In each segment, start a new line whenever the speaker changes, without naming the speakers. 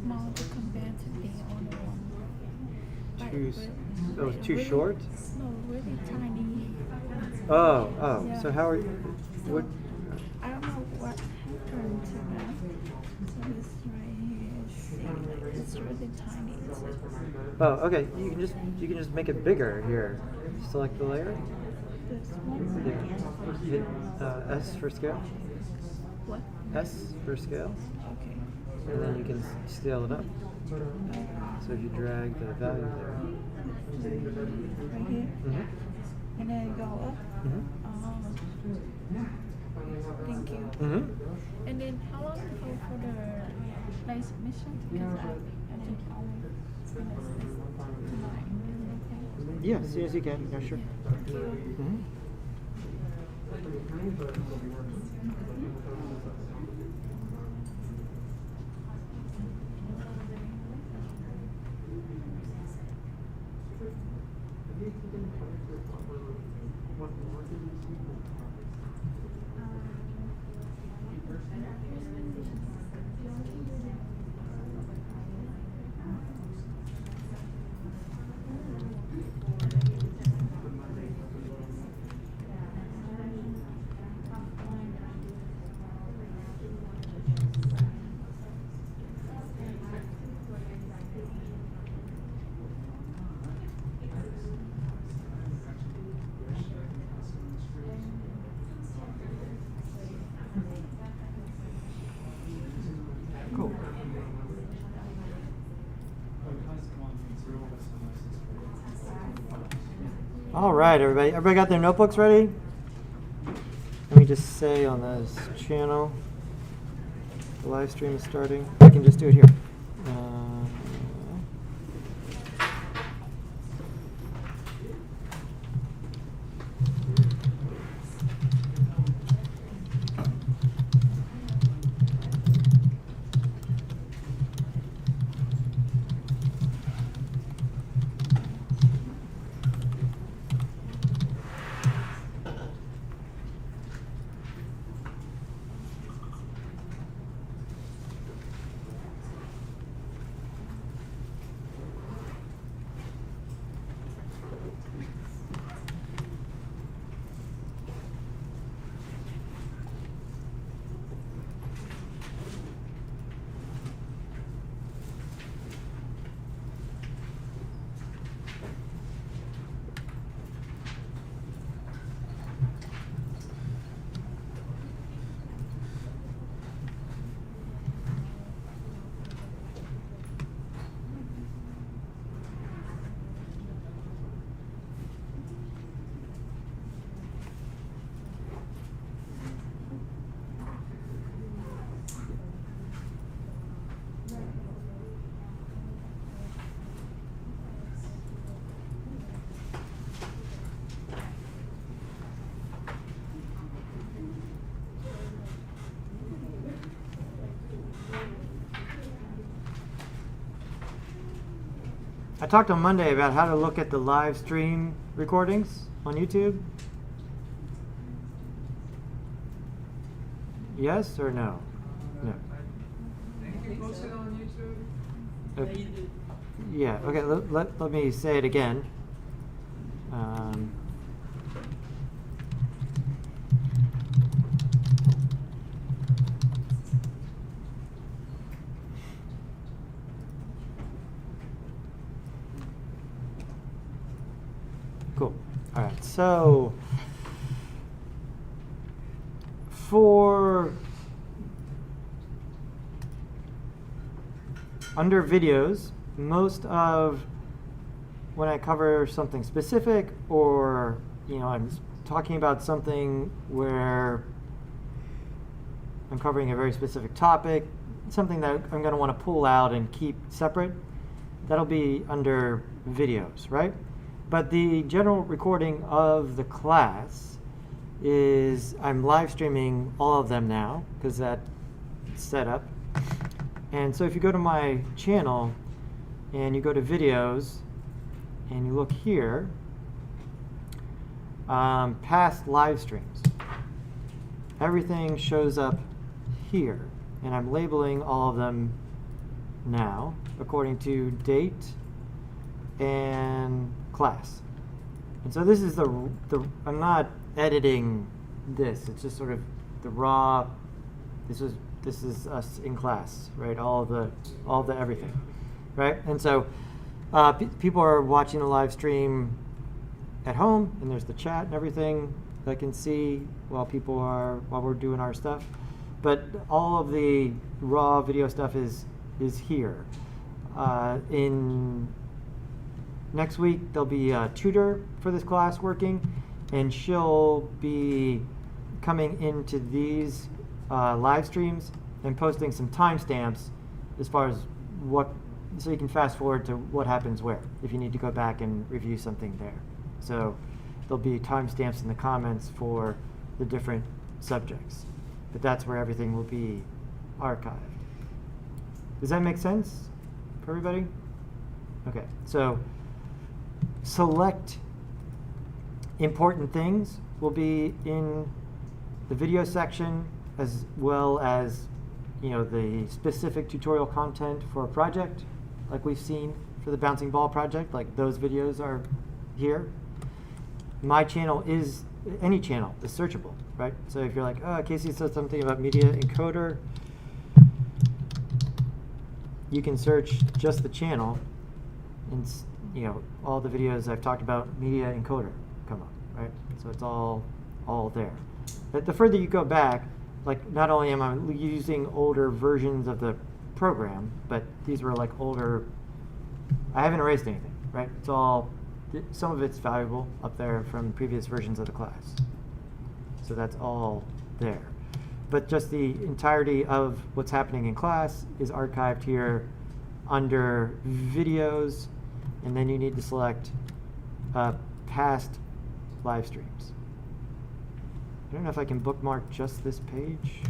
small to compare to the other one.
Too
really,
short?
No, really tiny.
Oh.
Yeah.
So how are you?
So,
What?
I don't know what happened to that. So this right here, see, like, it's really tiny.
Oh, okay. You can just make it bigger here. Select the layer.
This one.
Hit S for scale.
What?
S for scale.
Okay.
And then you can scale it up.
Okay.
So if you drag the value there.
Right here.
Mm-hmm.
And then go up.
Mm-hmm.
Thank you.
Mm-hmm.
And then how long to hold for the live submission? Because I think I'll finish this tonight. Is it okay?
Yes, you can. Yeah, sure.
Thank you.
Mm-hmm. Cool. All right, everybody. Everybody got their notebooks ready? Let me just say on this channel, the live stream is starting. I can just do it here. I talked on Monday about how to look at the live stream recordings on YouTube. Yes or no? No.
Can you post it on YouTube?
Yeah, okay, let me say it again. Cool. All right, so for under videos, most of when I cover something specific, or I'm talking about something where I'm covering a very specific topic, something that I'm going to want to pull out and keep separate, that'll be under videos, right? But the general recording of the class is, I'm live streaming all of them now because that's set up. And so if you go to my channel and you go to videos and you look here, past live streams, everything shows up here, and I'm labeling all of them now, according to date and class. And so this is the I'm not editing this. It's just sort of the raw. This is us in class, right? All the everything, right? And so people are watching the live stream at home, and there's the chat and everything that I can see while we're doing our stuff. But all of the raw video stuff is here. In next week, there'll be a tutor for this class working, and she'll be coming into these live streams and posting some timestamps as far as so you can fast forward to what happens where, if you need to go back and review something there. So there'll be timestamps in the comments for the different subjects, but that's where everything will be archived. Does that make sense for everybody? Okay, so select important things will be in the video section, as well as the specific tutorial content for a project, like we've seen for the bouncing ball project. Like those videos are here. My channel is any channel is searchable, right? So if you're like, oh, Casey said something about media encoder, you can search just the channel, and all the videos I've talked about media encoder come up, right? So it's all there. But the further you go back, like not only am I using older versions of the program, but these were like older. I haven't erased anything, right? It's all, some of it's valuable up there from previous versions of the class. So that's all there. But just the entirety of what's happening in class is archived here under videos, and then you need to select past live streams. I don't know if I can bookmark just this page.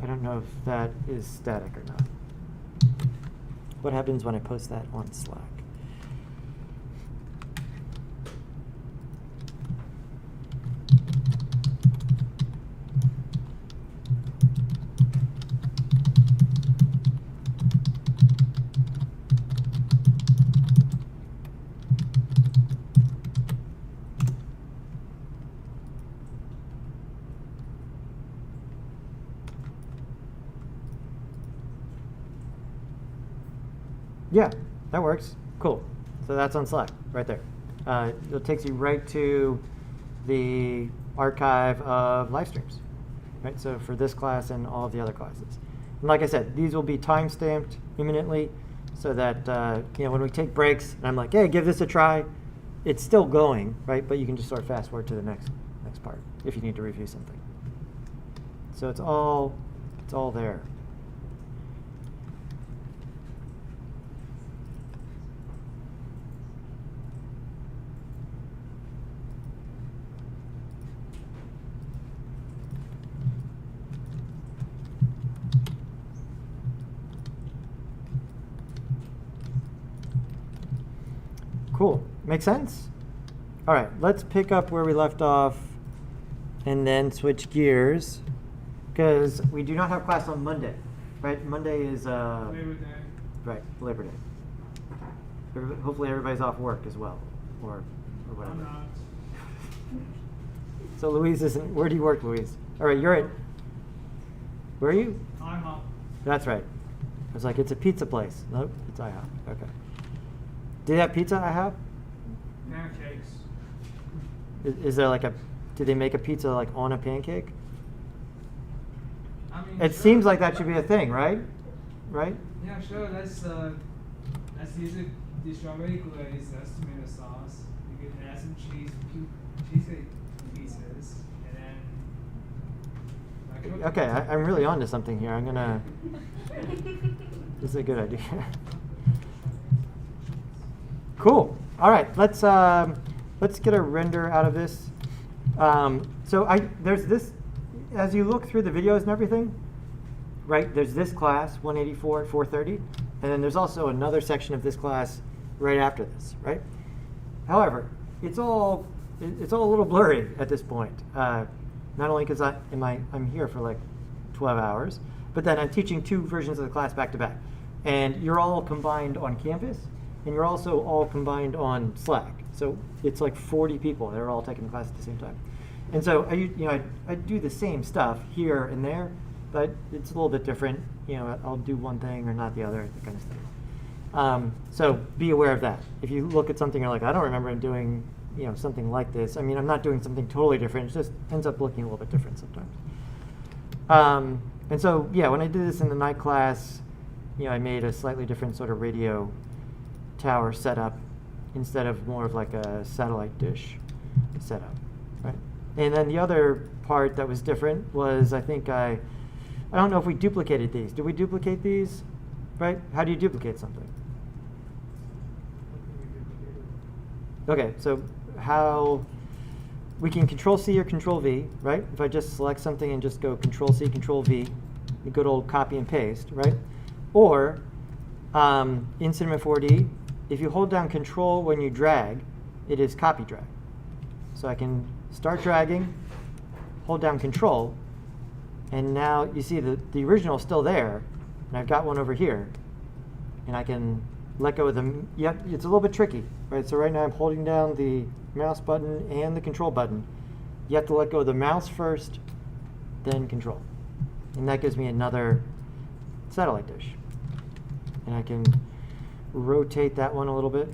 I don't know if that is static or not. What happens when I post that on Slack? Yeah, that works. Cool. So that's on Slack right there. It takes you right to the archive of live streams, right? So for this class and all of the other classes. And like I said, these will be time-stamped imminently, so that when we take breaks and I'm like, hey, give this a try, it's still going, right? But you can just sort of fast forward to the next part if you need to review something. So it's all there. Cool. Make sense? All right, let's pick up where we left off and then switch gears, because we do not have class on Monday, right? Monday is
Labor Day.
Right, Labor Day. Hopefully everybody's off work as well, or whatever.
I'm not.
So Louise isn't. Where do you work, Louise? All right, you're at. Where are you?
IHOP.
That's right. I was like, it's a pizza place. Nope, it's IHOP. Okay. Do they have pizza at IHOP?
Pancakes.
Is there like do they make a pizza like on a pancake?
I mean,
It
sure.
seems like that should be a thing, right? Right?
Yeah, sure. Let's use the strawberry glaze. That's tomato sauce. You can add some cheese pieces, and then.
Okay, I'm really onto something here. I'm gonna. This is a good idea. Cool. All right, let's get a render out of this. So there's this, as you look through the videos and everything, right? There's this class 184 at 4:30, and then there's also another section of this class right after this, right? However, it's all a little blurry at this point. Not only because I'm here for like 12 hours, but then I'm teaching two versions of the class back to back. And you're all combined on campus, and you're also all combined on Slack. So it's like 40 people that are all taking the class at the same time. And so I do the same stuff here and there, but it's a little bit different. I'll do one thing or not the other, that kind of stuff. So be aware of that. If you look at something, you're like, I don't remember doing something like this. I mean, I'm not doing something totally different. It just ends up looking a little bit different sometimes. And so, yeah, when I did this in the night class, I made a slightly different sort of radio tower setup instead of more of like a satellite dish setup, right? And then the other part that was different was I don't know if we duplicated these. Did we duplicate these? Right? How do you duplicate something? Okay, so how we can Control-C or Control-V, right? If I just select something and just go Control-C, Control-V, the good old copy and paste, right? Or in Cinema 4D, if you hold down Control when you drag, it is copy drag. So I can start dragging, hold down Control, and now you see the original is still there, and I've got one over here, and I can let go of them. Yep, it's a little bit tricky, right? So right now I'm holding down the mouse button and the Control button. You have to let go of the mouse first, then Control. And that gives me another satellite dish. And I can rotate that one a little bit.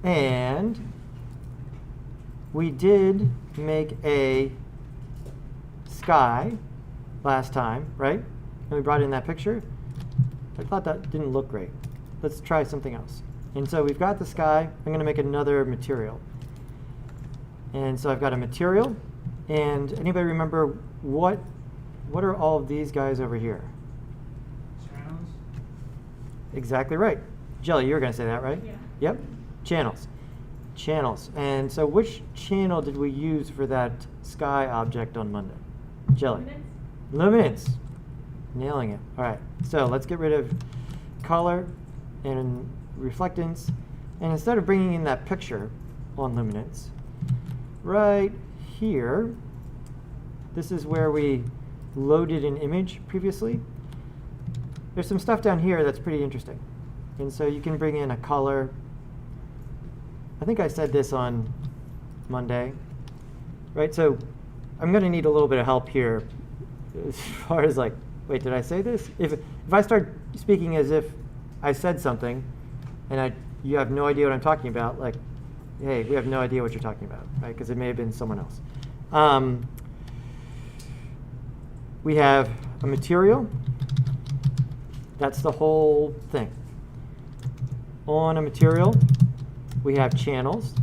And we did make a sky last time, right? And we brought in that picture. I thought that didn't look great. Let's try something else. And so we've got the sky. I'm going to make another material. And so I've got a material. And anybody remember what are all of these guys over here?
Channels.
Exactly right. Jelly, you were going to say that, right?
Yeah.
Yep. Channels. Channels. And so which channel did we use for that sky object on Monday? Jelly. Luminance. Nailing it. All right. So let's get rid of color and reflectance. And instead of bringing in that picture on luminance, right here, this is where we loaded an image previously. There's some stuff down here that's pretty interesting. And so you can bring in a color. I think I said this on Monday, right? So I'm going to need a little bit of help here as far as like, wait, did I say this? If I start speaking as if I said something and you have no idea what I'm talking about, like, hey, we have no idea what you're talking about, right? Because it may have been someone else. We have a material. That's the whole thing. On a material, we have channels,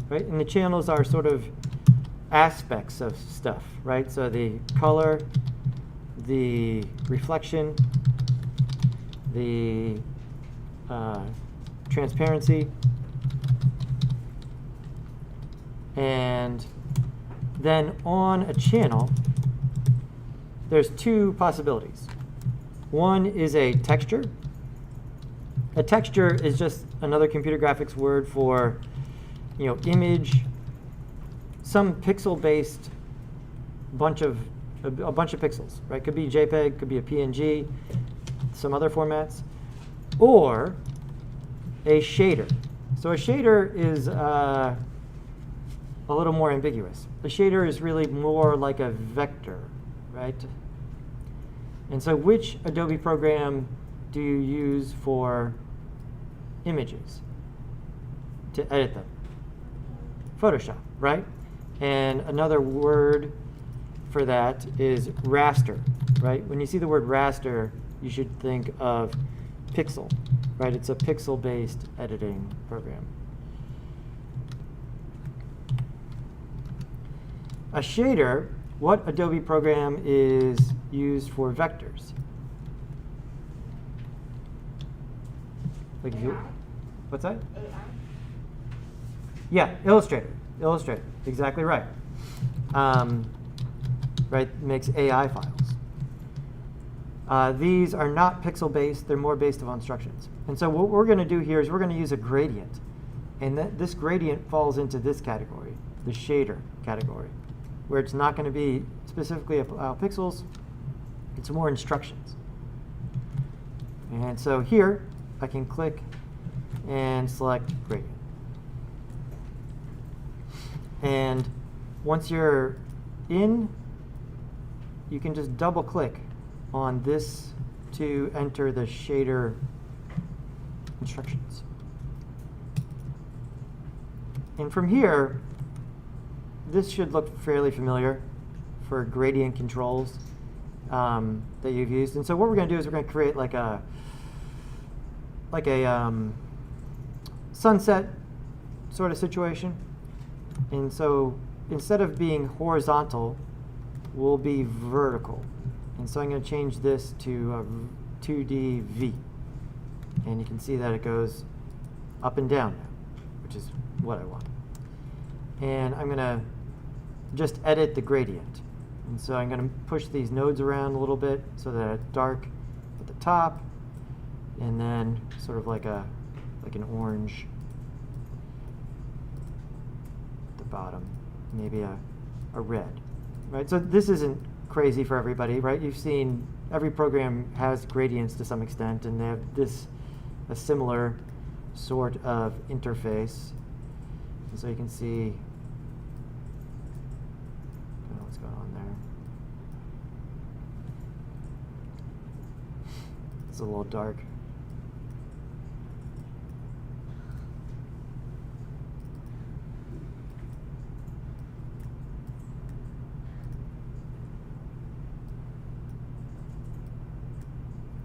right? And the channels are sort of aspects of stuff, right? So the color, the reflection, the transparency, and then on a channel, there's two possibilities. One is a texture. A texture is just another computer graphics word for, image, some pixel-based a bunch of pixels, right? Could be JPEG, could be a PNG, some other formats, or a shader. So a shader is a little more ambiguous. A shader is really more like a vector, right? And so which Adobe program do you use for images to edit them? Photoshop, right? And another word for that is raster, right? When you see the word raster, you should think of pixel, right? It's a pixel-based editing program. A shader, what Adobe program is used for vectors? Like if you, what's that?
AI.
Yeah, Illustrator. Illustrator, exactly right. Right, makes AI files. These are not pixel-based, they're more based on instructions. And so what we're going to do here is we're going to use a gradient. And this gradient falls into this category, the shader category. where it's not going to be specifically about pixels, it's more instructions. And so here, I can click and select gradient. And once you're in, you can just double click on this to enter the shader instructions. And from here, this should look fairly familiar for gradient controls that you've used. And so what we're going to do is we're going to create like a sunset sort of situation. And so instead of being horizontal, we'll be vertical. And so I'm going to change this to 2D V. And you can see that it goes up and down now, which is what I want. And I'm going to just edit the gradient. And so I'm going to push these nodes around a little bit so that it's dark at the top, and then sort of like an orange at the bottom, maybe a red. Right? So this isn't crazy for everybody, right? You've seen every program has gradients to some extent, and they have a similar sort of interface. And so you can see what's going on there. It's a little dark.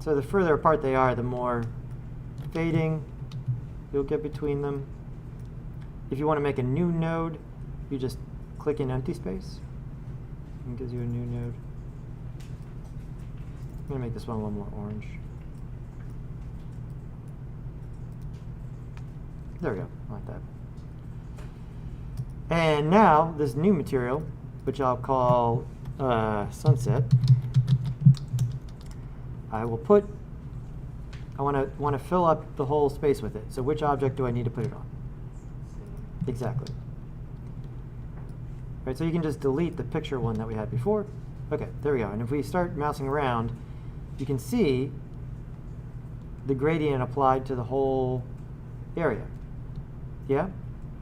So the further apart they are, the more fading you'll get between them. If you want to make a new node, you just click in empty space, and it gives you a new node. I'm going to make this one a little more orange. There we go, I like that. And now this new material, which I'll call sunset, I will put, I want to fill up the whole space with it. So which object do I need to put it on? Exactly. Right, so you can just delete the picture one that we had before. Okay, there we go. And if we start mousing around, you can see the gradient applied to the whole area. Yeah?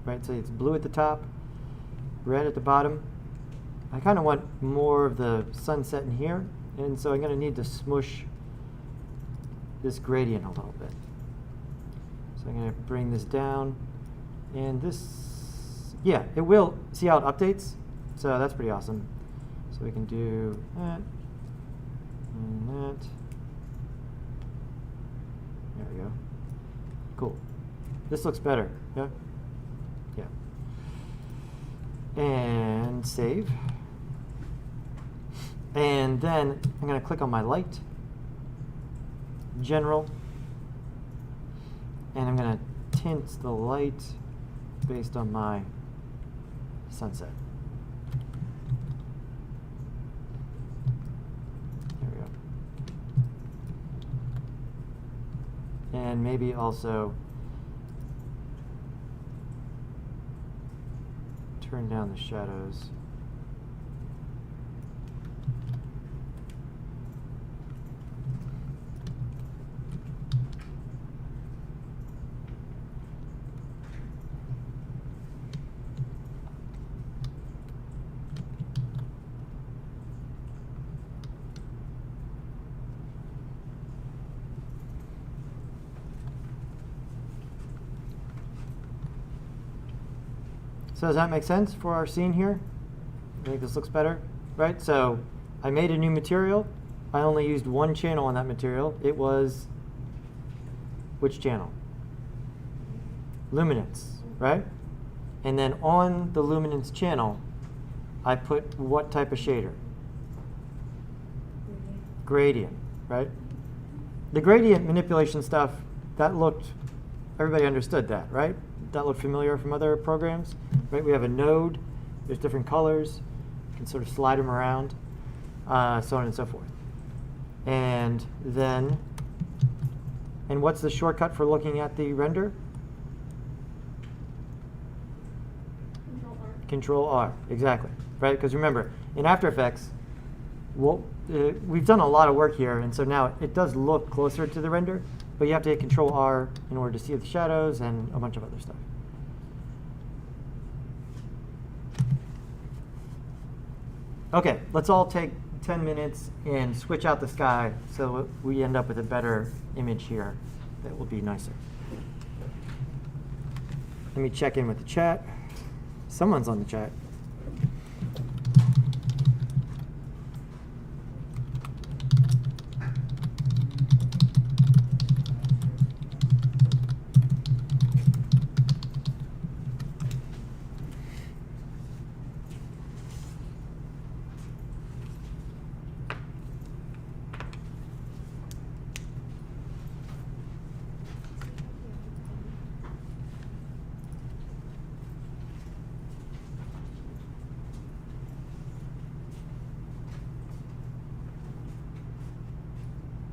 Right, so it's blue at the top, red at the bottom. I kind of want more of the sunset in here, and so I'm going to need to smush this gradient a little bit. So I'm going to bring this down, and this, yeah, it will, see how it updates? So that's pretty awesome. So we can do that, and that. There we go. Cool. This looks better, yeah? Yeah. And save. And then I'm going to click on my light, general, and I'm going to tint the light based on my sunset. There we go. And maybe also turn down the shadows. So does that make sense for our scene here? I think this looks better, right? So I made a new material. I only used one channel on that material. It was which channel? Luminance, right? And then on the luminance channel, I put what type of shader? Gradient, right? The gradient manipulation stuff, that looked, everybody understood that, right? That looked familiar from other programs, right? We have a node, there's different colors, you can sort of slide them around, so on and so forth. And then, and what's the shortcut for looking at the render? Control R, exactly, right? Because remember, in After Effects, we've done a lot of work here, and so now it does look closer to the render, but you have to hit Control R in order to see the shadows and a bunch of other stuff. Okay, let's all take 10 minutes and switch out the sky so we end up with a better image here that will be nicer. Let me check in with the chat. Someone's on the chat.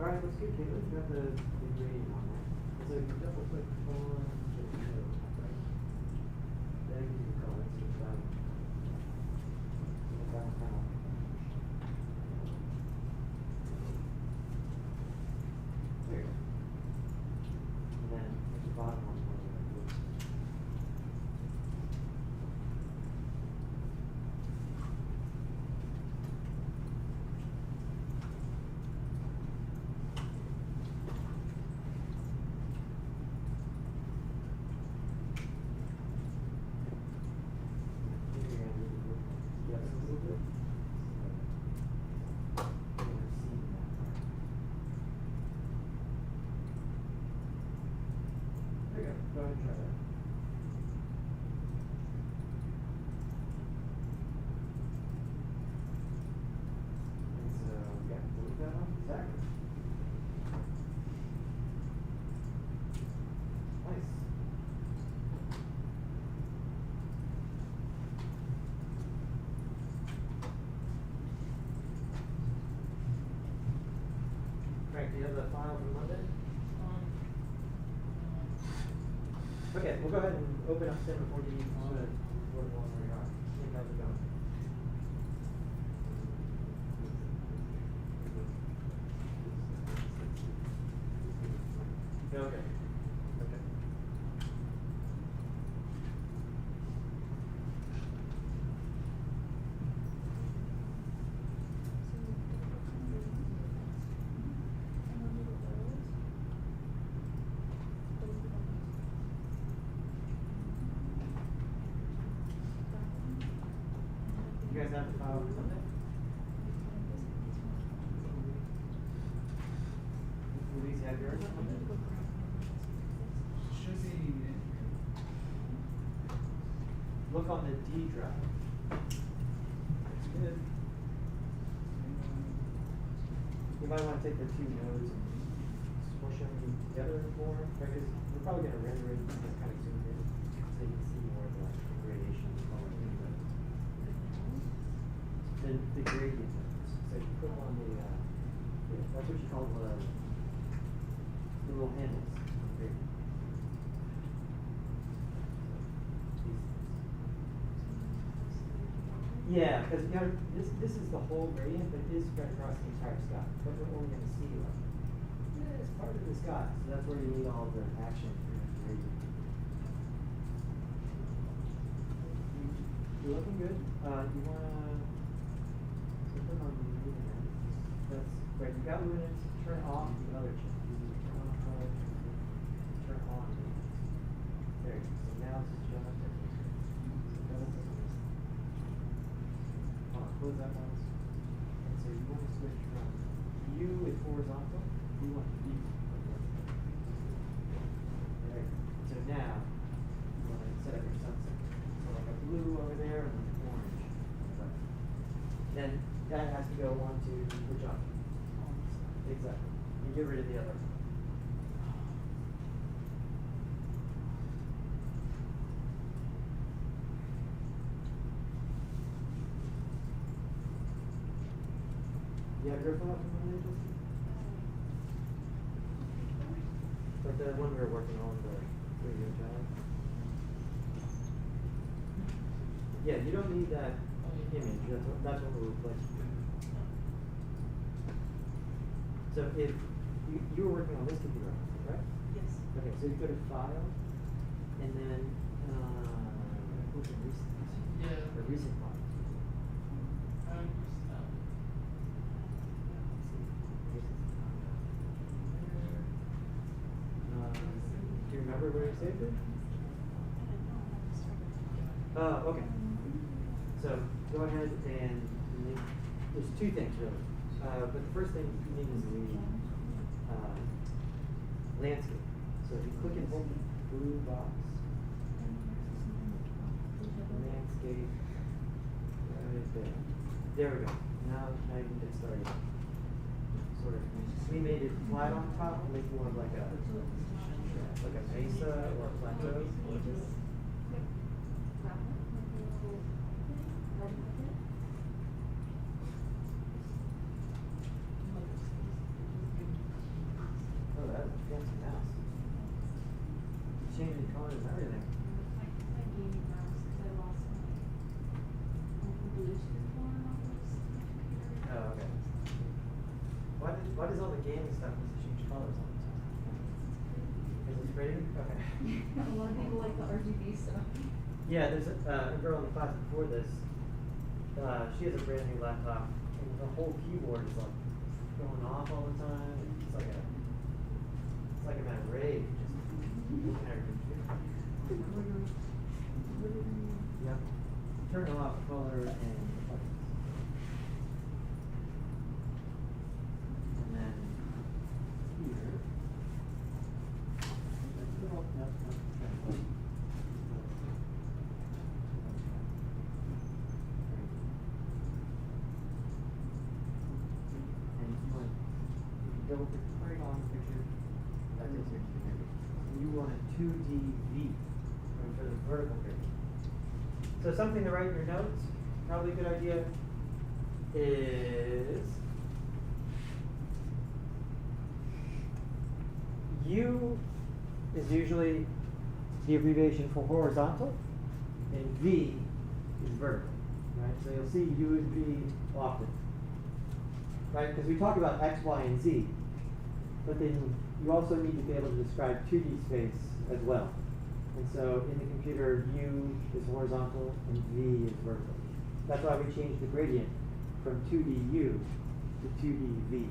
All right, looks good, Caitlin. You got the gradient on there. So you can double click on the node, right? Then you can go into the back panel. There you go. And then at the bottom one, go ahead and try that. And so, yeah, delete that one. Exactly. Nice. Frank, do you have the file from Monday? Okay, we'll go ahead and open up 740 on the board where we are. See how's it going. Okay. Okay. You guys have the file for Monday? Louise, you have yours on Monday?
Should say Animate.
Look on the D drive. That's good. You might want to take the two nodes and smush them together more, because we're probably going to render it kind of zoomed in, so you can see more of the gradation color. The gradient nodes. So you put them on the, that's what you call the little handles on the gradient. Yeah, because you know, this is the whole gradient, but it is spread across the entire sky. But we're only going to see like it's part of the sky, so that's where you need all the action for your gradient. You're looking good. You wanna put on the luminance. That's right. You got luminance. Turn off the other chip. Turn on luminance. There you go. So now this is just close that once. And so you want to switch from U is horizontal. You want V. There you go. So now you want to set up your sunset. So like a blue over there and an orange. Then that has to go on to which option? Exactly. You get rid of the other. You have your file from Monday, Justin? Like the one we were working on, the radio challenge? Yeah, you don't need that image. That's what we're replacing. So if you were working on this computer, right?
Yes.
Okay, so you go to File, and then open Recent.
Yeah.
Or Recent Files. Do you remember where you saved it? Okay. So go ahead and there's two things really. But the first thing you need is the landscape. So if you click and hold the blue box, landscape, right there. There we go. Now you can get started. Sort of. We made it flat on top, make more of like a mesa or a plateau. Oh, that's a fancy mouse. Changing colors and everything. Oh, okay. Why does all the gaming stuff have to change colors all the time? Is it pretty? Okay.
A lot of people like the RGB stuff.
Yeah, there's a girl in the class before this. She has a brand new laptop, and the whole keyboard is like going off all the time. It's like I'm at a rave, just looking at her computer. Yep. Turn off color and buttons. And then here. And you want double click right on the picture. That is your computer. You want a 2D V for the vertical picture. So something to write in your notes, probably a good idea, is U is usually the abbreviation for horizontal, and V is vertical, right? So you'll see U and V often, right? Because we talk about X, Y, and Z, but then you also need to be able to describe 2D space as well. And so in the computer, U is horizontal and V is vertical. That's why we changed the gradient from 2D U to 2D V.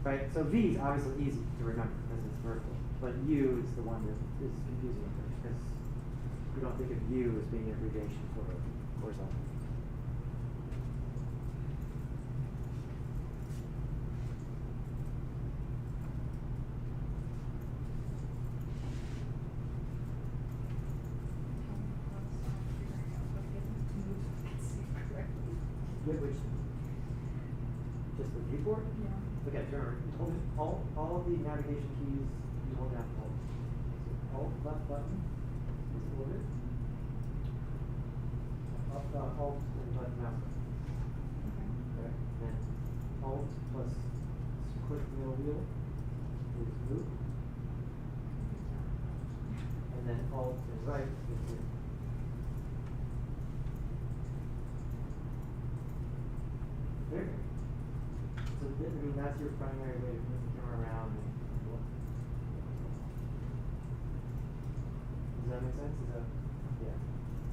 Right? So V is obviously easy to remember because it's vertical, but U is the one that is confusing at first because we don't think of U as being an abbreviation for horizontal. Which? Just the viewport?
Yeah.
Okay, turn. Hold it. All of the navigation keys you hold down. Alt left button is ordered. Alt and left mouse button. Okay. Then Alt plus click middle wheel is move. And then Alt and right is move. Very good. So that's your primary way of moving the camera around. Does that make sense? Yeah.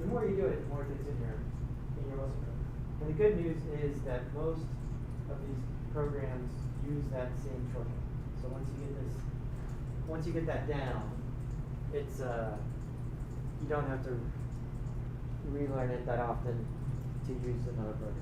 The more you do it, the more it gets in your muscle memory. And the good news is that most of these programs use that same shortcut. So once you get that down, it's you don't have to relearn it that often to use another program.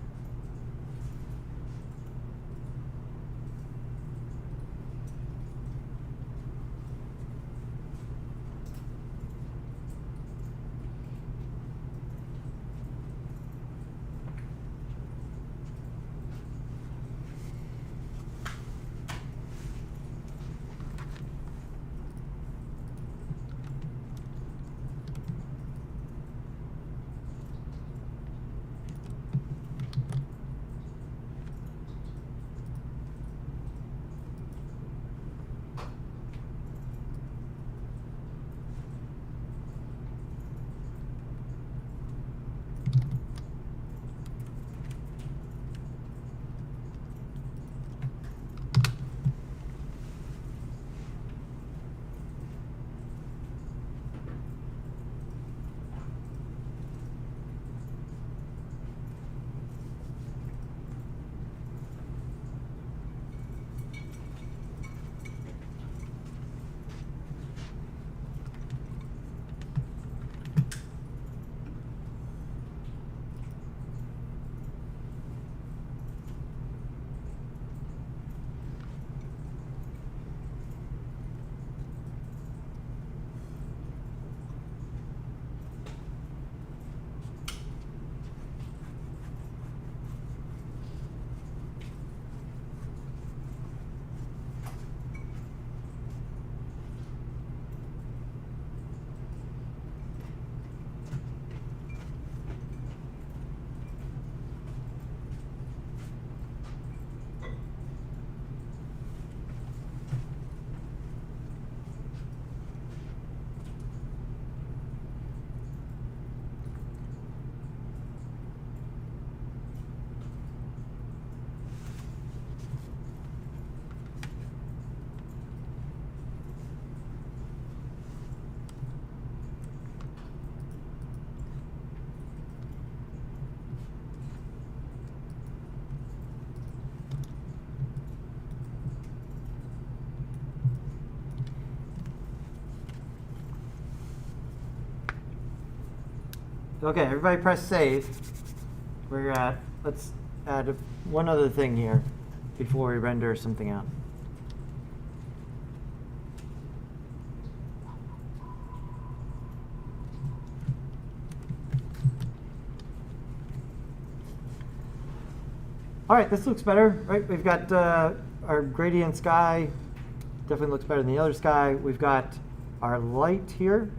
Okay, everybody press save. We're at, let's add one other thing here before we render something out. All right, this looks better, right? We've got our gradient sky, definitely looks better than the other sky. We've got our light here.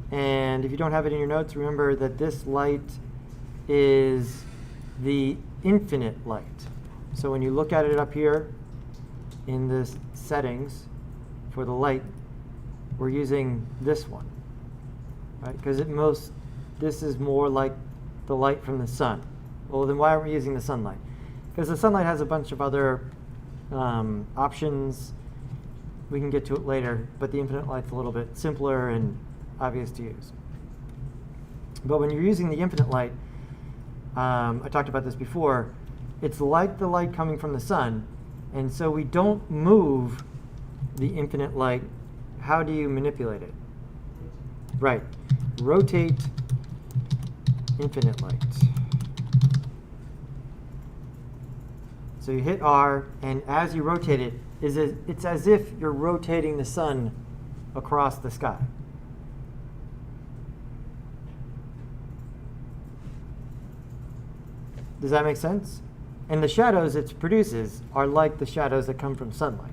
And if you don't have it in your notes, remember that this light is the infinite light. So when you look at it up here in the settings for the light, we're using this one, right? Because this is more like the light from the sun. Well, then why aren't we using the sunlight? Because the sunlight has a bunch of other options. We can get to it later, but the infinite light's a little bit simpler and obvious to use. But when you're using the infinite light, I talked about this before, it's like the light coming from the sun, and so we don't move the infinite light. How do you manipulate it? Right, rotate infinite light. So you hit R, and as you rotate it, it's as if you're rotating the sun across the sky. Does that make sense? And the shadows it produces are like the shadows that come from sunlight.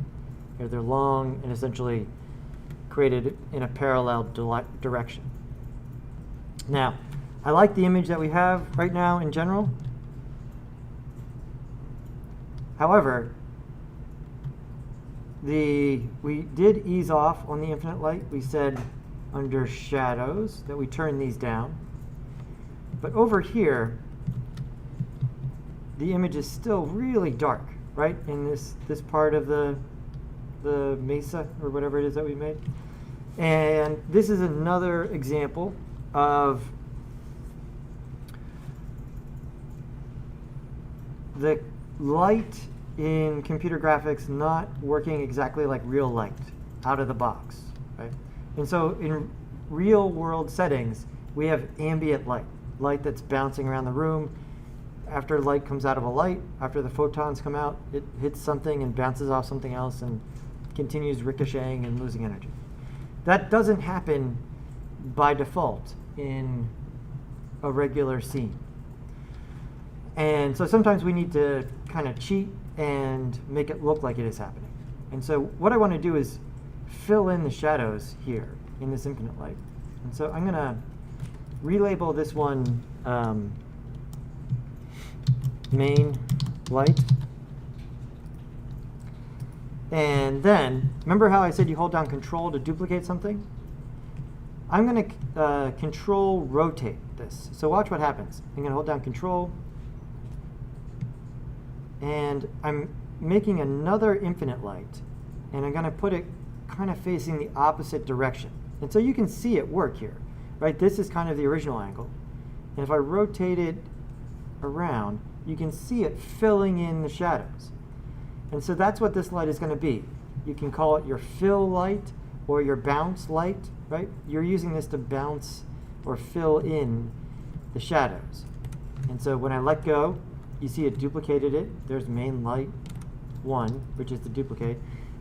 They're long and essentially created in a parallel direction. Now, I like the image that we have right now in general. However, we did ease off on the infinite light. We said under shadows that we turn these down. But over here, the image is still really dark, right? In this part of the mesa or whatever it is that we made. And this is another example of the light in computer graphics not working exactly like real light out of the box, right? And so in real world settings, we have ambient light that's bouncing around the room. After light comes out of a light, after the photons come out, it hits something and bounces off something else and continues ricocheting and losing energy. That doesn't happen by default in a regular scene. And so sometimes we need to kind of cheat and make it look like it is happening. And so what I want to do is fill in the shadows here in this infinite light. And so I'm going to relabel this one main light. And then, remember how I said you hold down Control to duplicate something? I'm going to Control rotate this. So watch what happens. I'm going to hold down Control, and I'm making another infinite light, and I'm going to put it kind of facing the opposite direction. And so you can see it work here, right? This is kind of the original angle. And if I rotate it around, you can see it filling in the shadows. And so that's what this light is going to be. You can call it your fill light or your bounce light, right? You're using this to bounce or fill in the shadows. And so when I let go, you see it duplicated it. There's main light 1, which is the duplicate.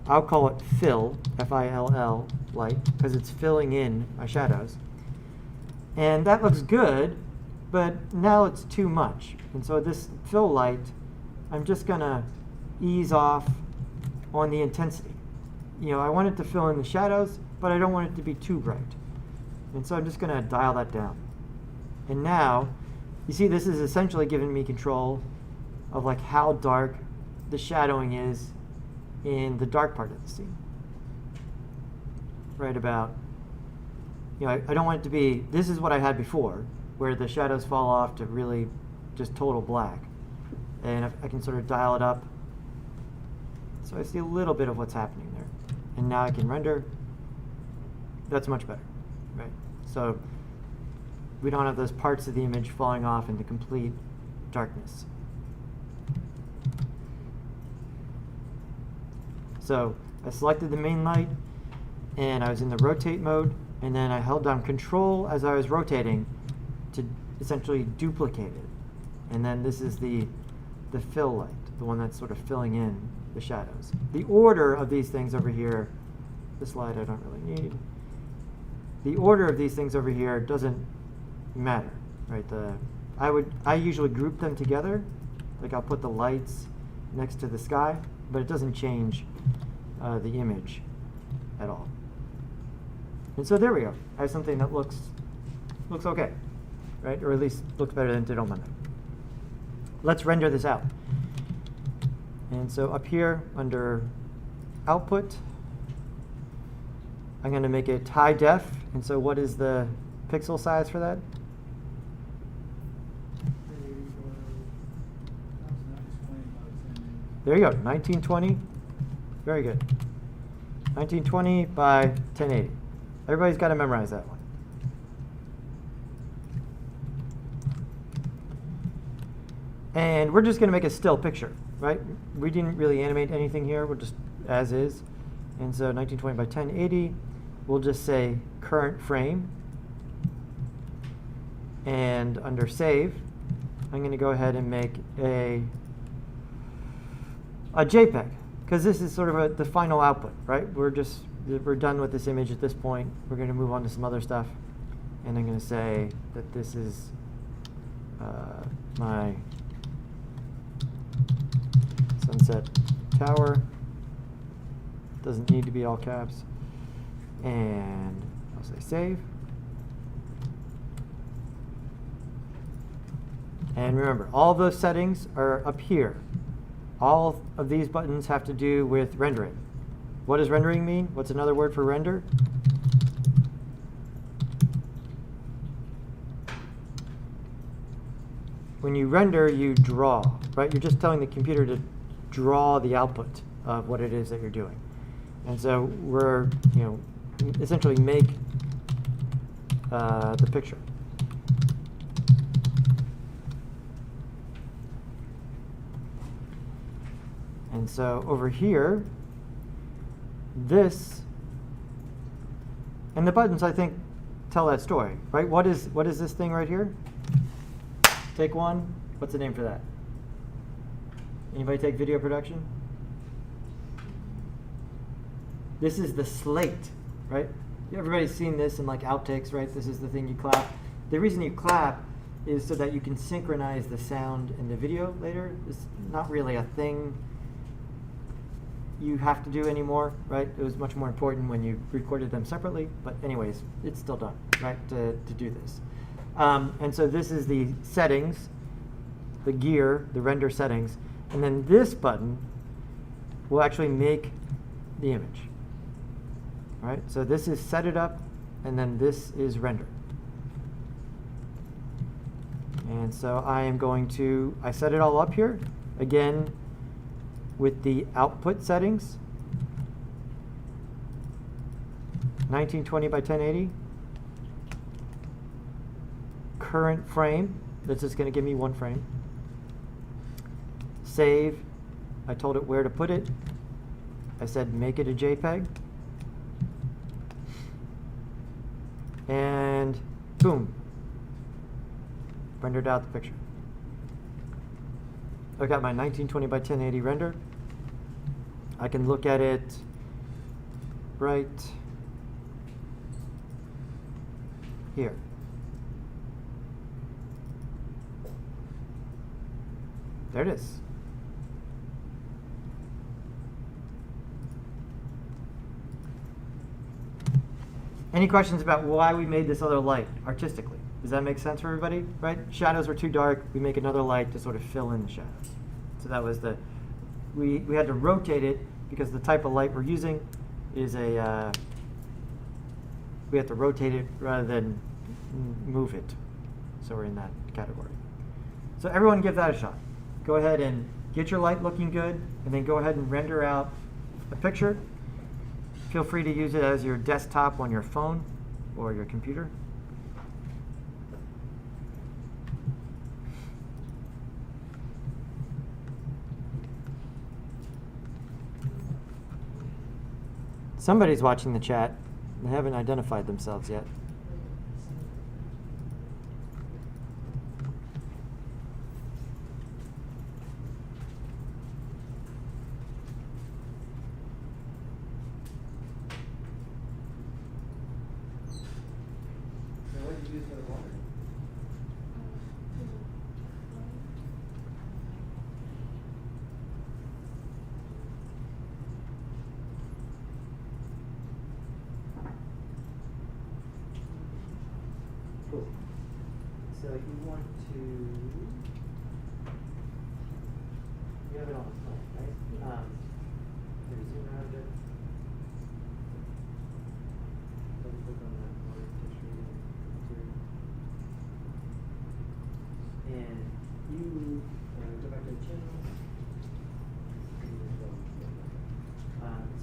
I'll call it fill, F-I-L-L, light, because it's filling in my shadows. And that looks good, but now it's too much. And so this fill light, I'm just going to ease off on the intensity. You know, I want it to fill in the shadows, but I don't want it to be too bright. And so I'm just going to dial that down. And now, you see this is essentially giving me control of like how dark the shadowing is in the dark part of the scene. Right about, you know, I don't want it to be, this is what I had before, where the shadows fall off to really just total black. And I can sort of dial it up. So I see a little bit of what's happening there. And now I can render. That's much better, right? So we don't have those parts of the image falling off into complete darkness. So I selected the main light, and I was in the rotate mode, and then I held down Control as I was rotating to essentially duplicated. And then this is the fill light, the one that's sort of filling in the shadows. The order of these things over here, this slide I don't really need. The order of these things over here doesn't matter, right? I usually group them together. Like I'll put the lights next to the sky, but it doesn't change the image at all. And so there we go. I have something that looks okay, right? Or at least looks better than it did on Monday. Let's render this out. And so up here under output, I'm going to make it high def. And so what is the pixel size for that? There you go, 1920. Very good. 1920 by 1080. Everybody's got to memorize that one. And we're just going to make a still picture, right? We didn't really animate anything here. We're just as is. And so 1920 by 1080, we'll just say current frame. And under save, I'm going to go ahead and make a JPEG, because this is sort of the final output, right? We're done with this image at this point. We're going to move on to some other stuff. And I'm going to say that this is my Sunset Tower. Doesn't need to be all caps. And I'll say save. And remember, all those settings are up here. All of these buttons have to do with rendering. What does rendering mean? What's another word for render? When you render, you draw, right? You're just telling the computer to draw the output of what it is that you're doing. And so we're, essentially make the picture. And so over here, this, and the buttons, I think, tell that story, right? What is this thing right here? Take one. What's the name for that? Anybody take video production? This is the Slate, right? Everybody's seen this in like outtakes, right? This is the thing you clap. The reason you clap is so that you can synchronize the sound and the video later. It's not really a thing you have to do anymore, right? It was much more important when you recorded them separately, but anyways, it's still done, right, to do this. And so this is the settings, the gear, the render settings, and then this button will actually make the image, right? So this is set it up, and then this is render. And so I am going to, I set it all up here, again, with the output settings, 1920 by 1080. Current frame, that's just going to give me one frame. Save, I told it where to put it. I said make it a JPEG. And boom, rendered out the picture. I've got my 1920 by 1080 render. I can look at it right here. There it is. Any questions about why we made this other light artistically? Does that make sense for everybody? Right? Shadows were too dark. We make another light to sort of fill in the shadows. So that was we had to rotate it because the type of light we're using is we have to rotate it rather than move it. So we're in that category. So everyone give that a shot. Go ahead and get your light looking good, and then go ahead and render out a picture. Feel free to use it as your desktop on your phone or your computer. Somebody's watching the chat. They haven't identified themselves yet. you want to, you have it on the phone, right? Maybe zoom out a bit. Double click on that word, just read it through. And you go back to the channel.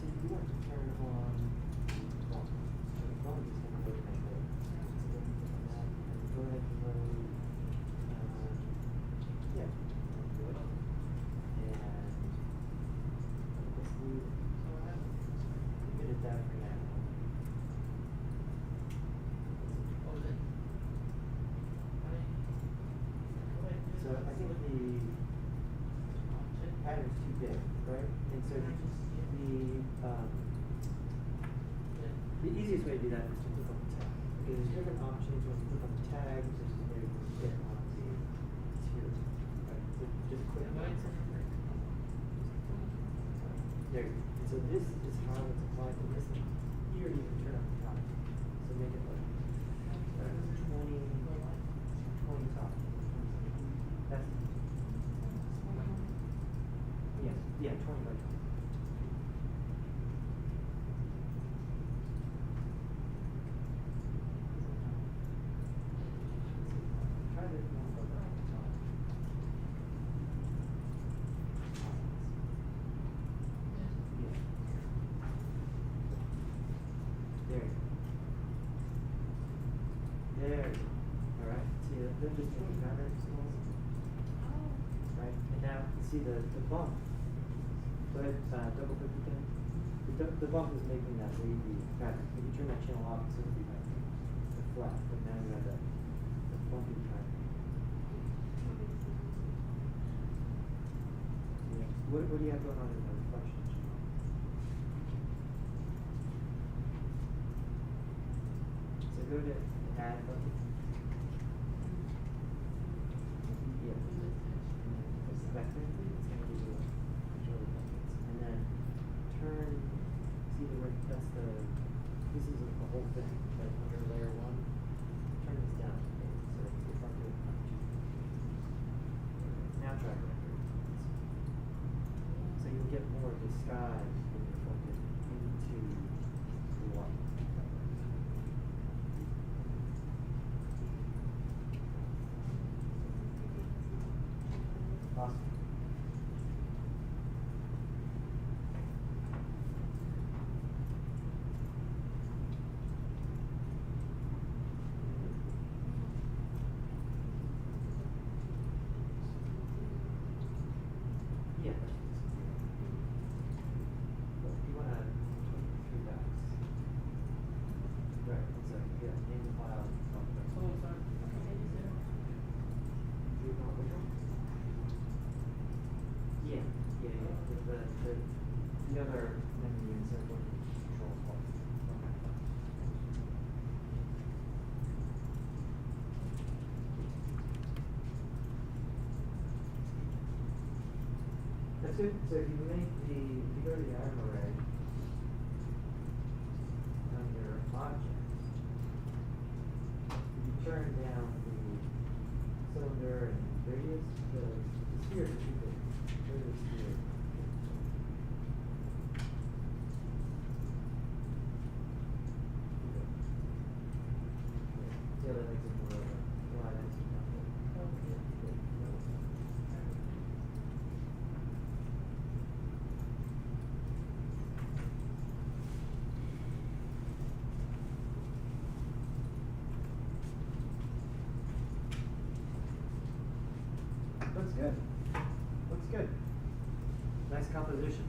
So you want to turn on well, the phone is going to go to my phone. Go ahead and load, yeah, do it. And let's leave, leave it at that for now. So I think the pattern's too big, right? And so the easiest way to do that is to click on the tag. Because there's different options when you click on the tag versus when you click on the tier. Right? So just click on it. There you go. And so this is how it's applied to this thing. Here you can turn up the top. So make it like 20 top. That's yes, yeah, 20 by 20. Try this one for the top. Yeah. There you go. There you go. Alright, see they're just changing patterns. Right, and now you see the bump. Go ahead, double click again. The bump is making that wavy pattern. If you turn that channel off, it's going to be like the flat, but now you have that bumpy pattern. Yeah. What do you have going on in the reflection channel? So go to add button. Yeah. Vector, it's going to give you control buttons. And then turn, see the word, that's the, this is a whole thing, but under layer 1, turn this down. Okay? So it's reflected on 2. Now try record. So you'll get more of the sky being reflected into the light. Awesome. Yeah. But you want to tweak through that. Right, it's like, yeah, name the file. Do you want which one? Yeah. The other menu insert one control part. Okay. That's good. So if you go to the item array under objects, if you turn down the cylinder and radius, the sphere is too big. Go to the sphere. Yeah, that makes it more of a wide answer. Looks good. Looks good. Nice composition.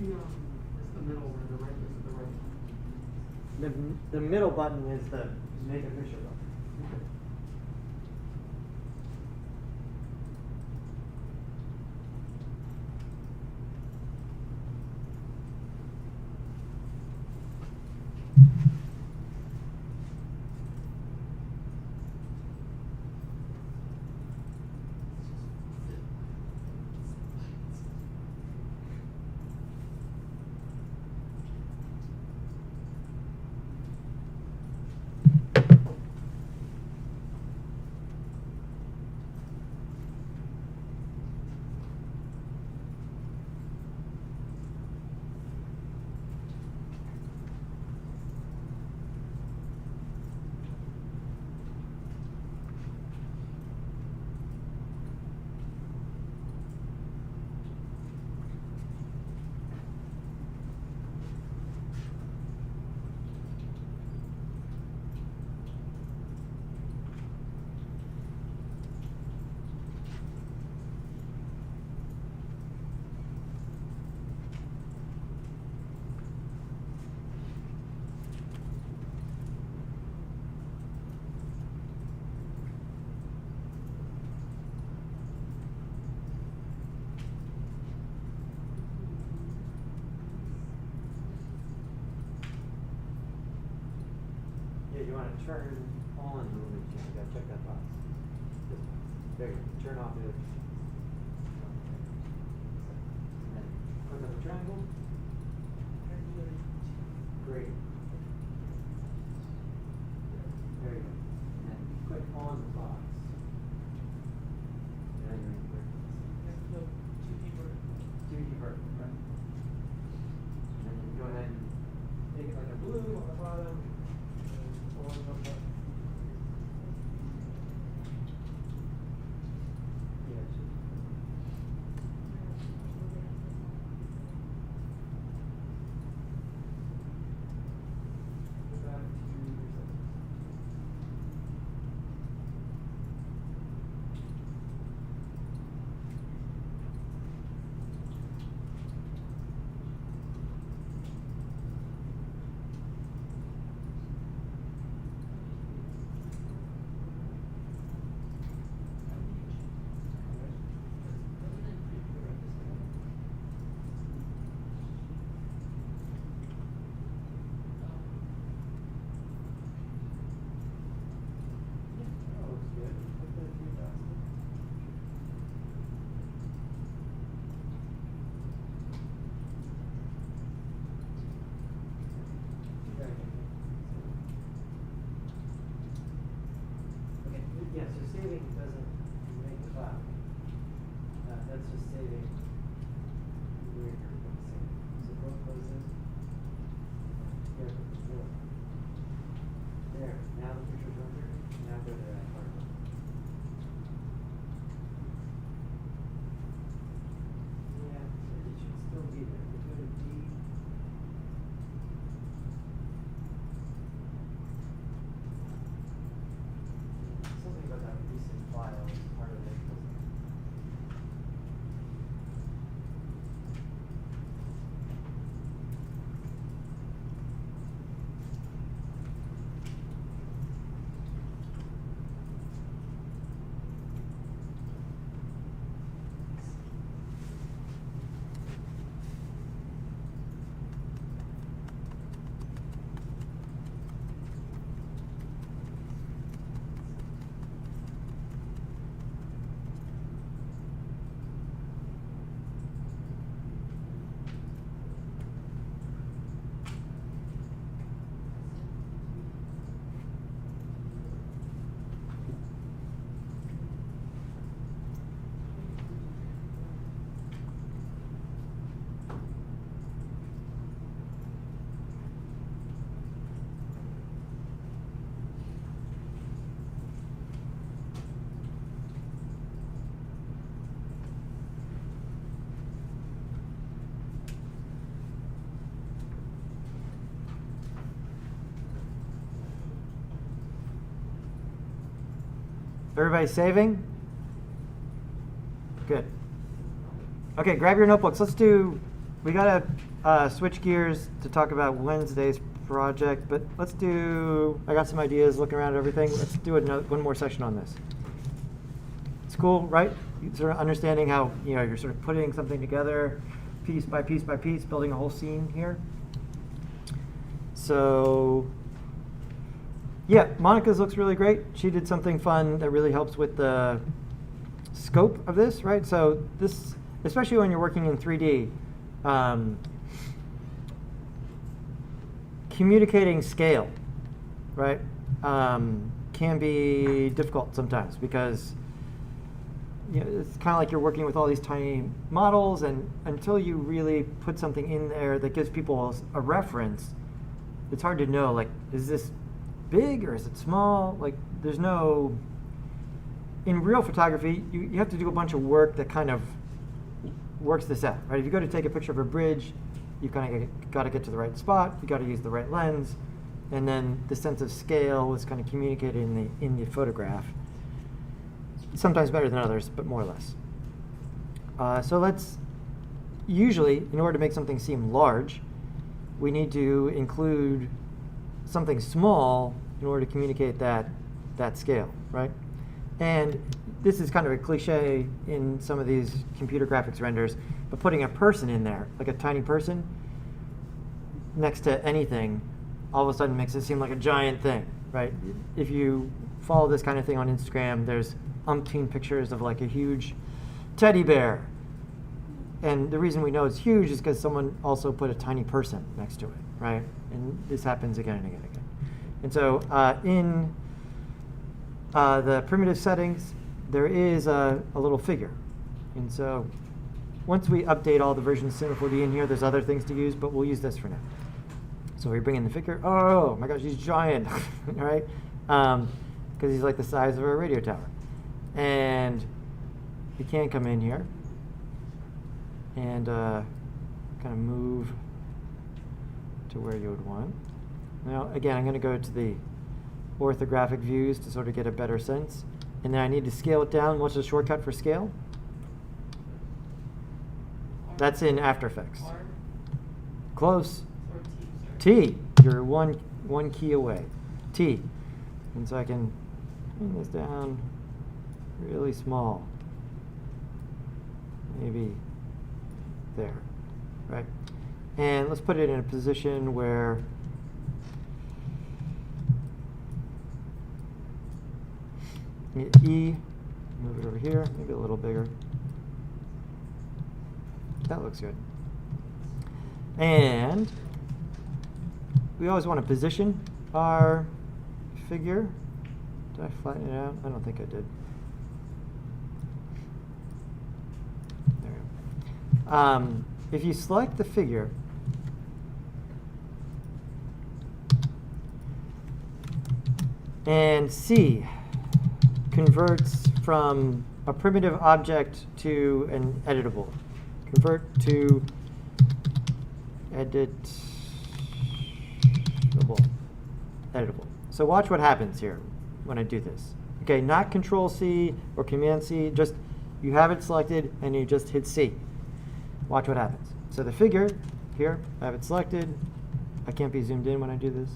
the middle or the right? Is it the right?
The middle button is the make a picture button. Yeah, you want to turn on the movie channel. You gotta check that box. This box. There you go. Turn off the other. And then click on the triangle. Great. There you go. And then click on the box. And then you're in the vertical. 2D vertical, right? And then you go ahead and make it like a blue on the bottom. Yeah, so saving doesn't make the file. That's just saving where you're going to save it. So go close this. Here, there. Now the picture's rendered. Now go to that part. Yeah, it should still be there. We go to D. Something about that recent file is part of it. Everybody saving? Good. Okay, grab your notebooks. Let's do we gotta switch gears to talk about Wednesday's project, but let's do, I got some ideas looking around at everything. Let's do one more session on this. It's cool, right? Sort of understanding how, you're sort of putting something together piece by piece by piece, building a whole scene here. So, yeah, Monica's looks really great. She did something fun that really helps with the scope of this, right? So this, especially when you're working in 3D, communicating scale, right, can be difficult sometimes because it's kind of like you're working with all these tiny models, and until you really put something in there that gives people a reference, it's hard to know, like, is this big or is it small? Like, there's no, in real photography, you have to do a bunch of work that kind of works this out, right? If you go to take a picture of a bridge, you kind of got to get to the right spot, you got to use the right lens, and then the sense of scale was kind of communicated in the photograph. Sometimes better than others, but more or less. So let's, usually, in order to make something seem large, we need to include something small in order to communicate that scale, right? And this is kind of a cliche in some of these computer graphics renders, but putting a person in there, like a tiny person, next to anything, all of a sudden makes it seem like a giant thing, right? If you follow this kind of thing on Instagram, there's umpteen pictures of like a huge teddy bear. And the reason we know it's huge is because someone also put a tiny person next to it, right? And this happens again and again and again. And so in the primitive settings, there is a little figure. And so once we update all the versions of Cinema 4D in here, there's other things to use, but we'll use this for now. So we bring in the figure. Oh my gosh, he's giant, right? Because he's like the size of a radio tower. And you can come in here and kind of move to where you would want. Now, again, I'm going to go to the orthographic views to sort of get a better sense. And then I need to scale it down. What's the shortcut for scale? That's in After Effects.
R?
Close.
Or T?
T. You're one key away. T. And so I can bring this down really small. Maybe there, right? And let's put it in a position where E, move it over here, maybe a little bigger. That looks good. And we always want to position our figure. Did I flatten it out? I don't think I did. There we go. If you select the figure, and C converts from a primitive object to an editable. Convert to editable. Editable. So watch what happens here when I do this. Okay, not Control C or Command C, just you have it selected and you just hit C. Watch what happens. So the figure here, I have it selected. I can't be zoomed in when I do this.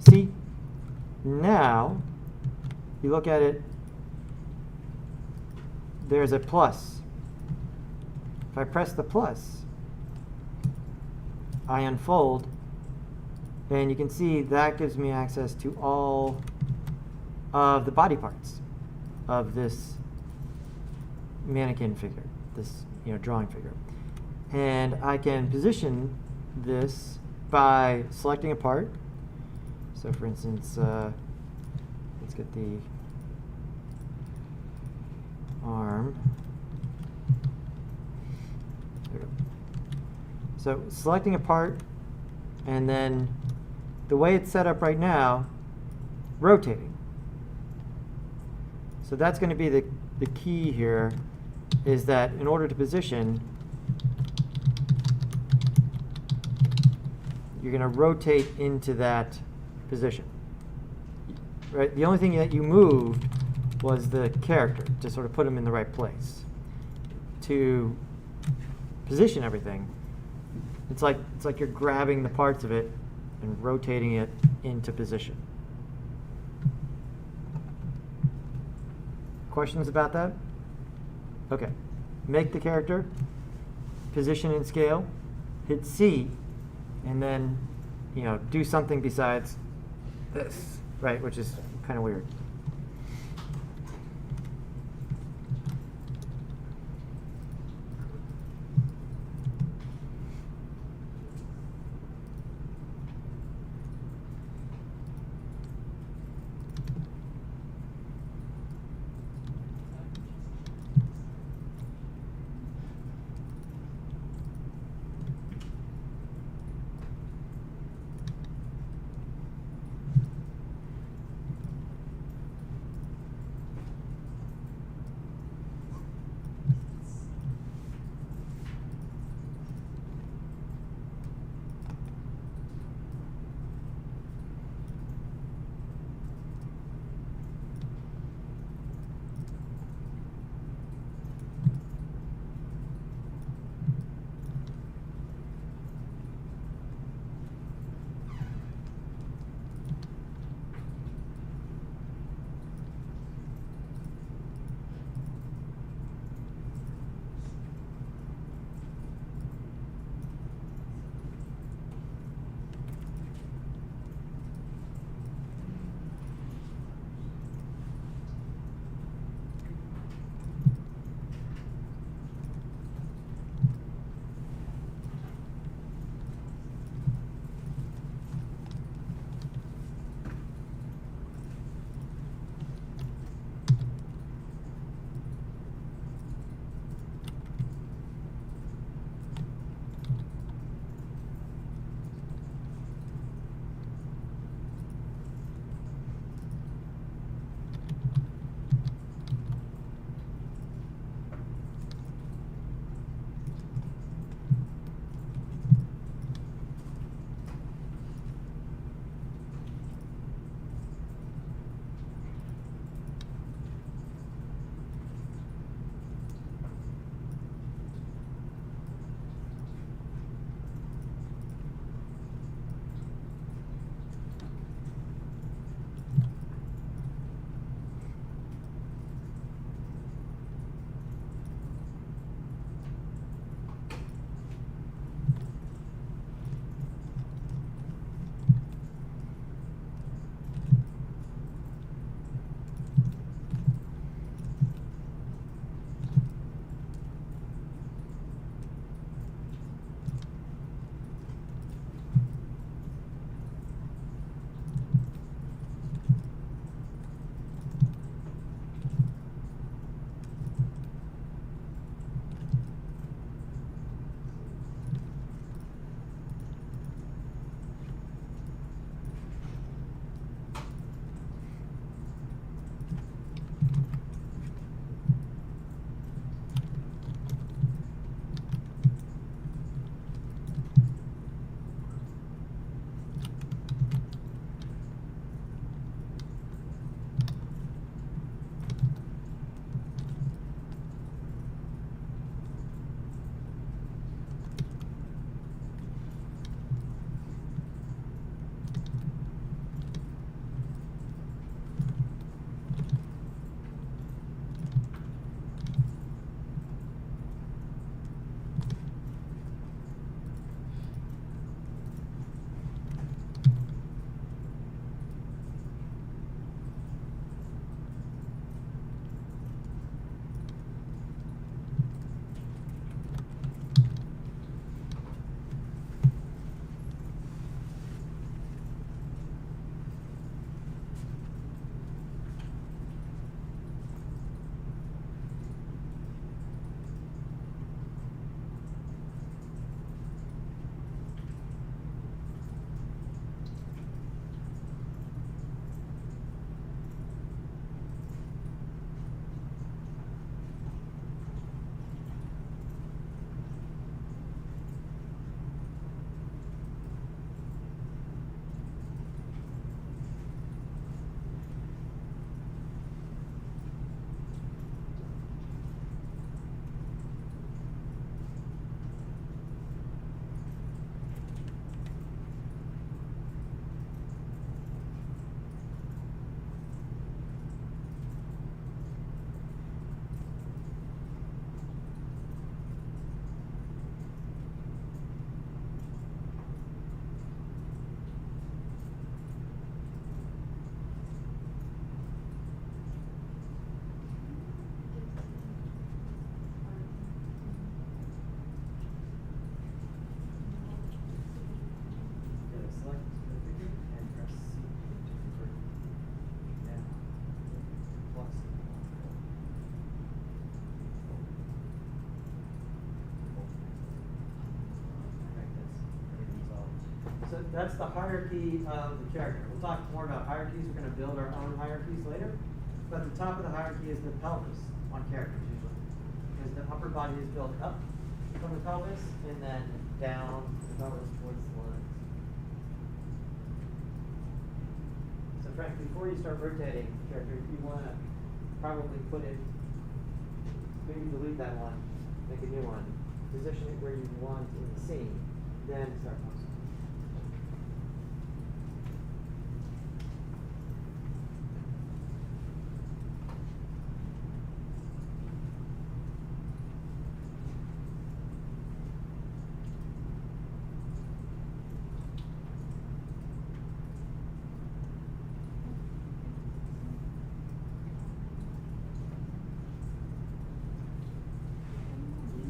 C. Now, you look at it, there's a plus. If I press the plus, I unfold, and you can see that gives me access to all of the body parts of this mannequin figure, this drawing figure. And I can position this by selecting a part. So for instance, let's get the arm. There we go. So selecting a part, and then the way it's set up right now, rotating. So that's going to be the key here, is that in order to position, you're going to rotate into that position. Right? The only thing that you moved was the character to sort of put him in the right place. To position everything. It's like you're grabbing the parts of it and rotating it into position. Questions about that? Okay. Make the character, position and scale, hit C, and then, do something besides this, right? Which is kind of weird. So that's the hierarchy of the character. We'll talk more about hierarchies. We're going to build our own hierarchies later. But the top of the hierarchy is the pelvis on characters usually. Because the upper body is built up from the pelvis and then down the pelvis towards the legs. So Frank, before you start rotating the character, you want to probably put it, maybe delete that one, make a new one, position it where you want in the scene, then start posting.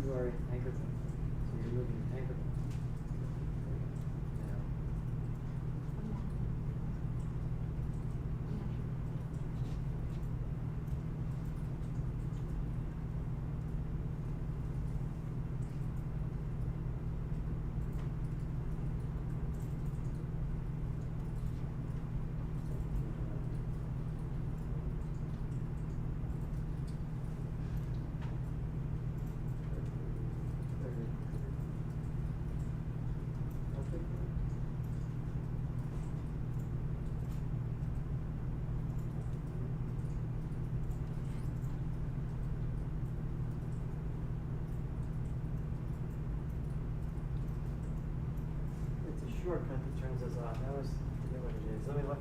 You are anchored, so you're moving anchored. Now. It's a shortcut that turns us off. I always forget what it is. Let me look.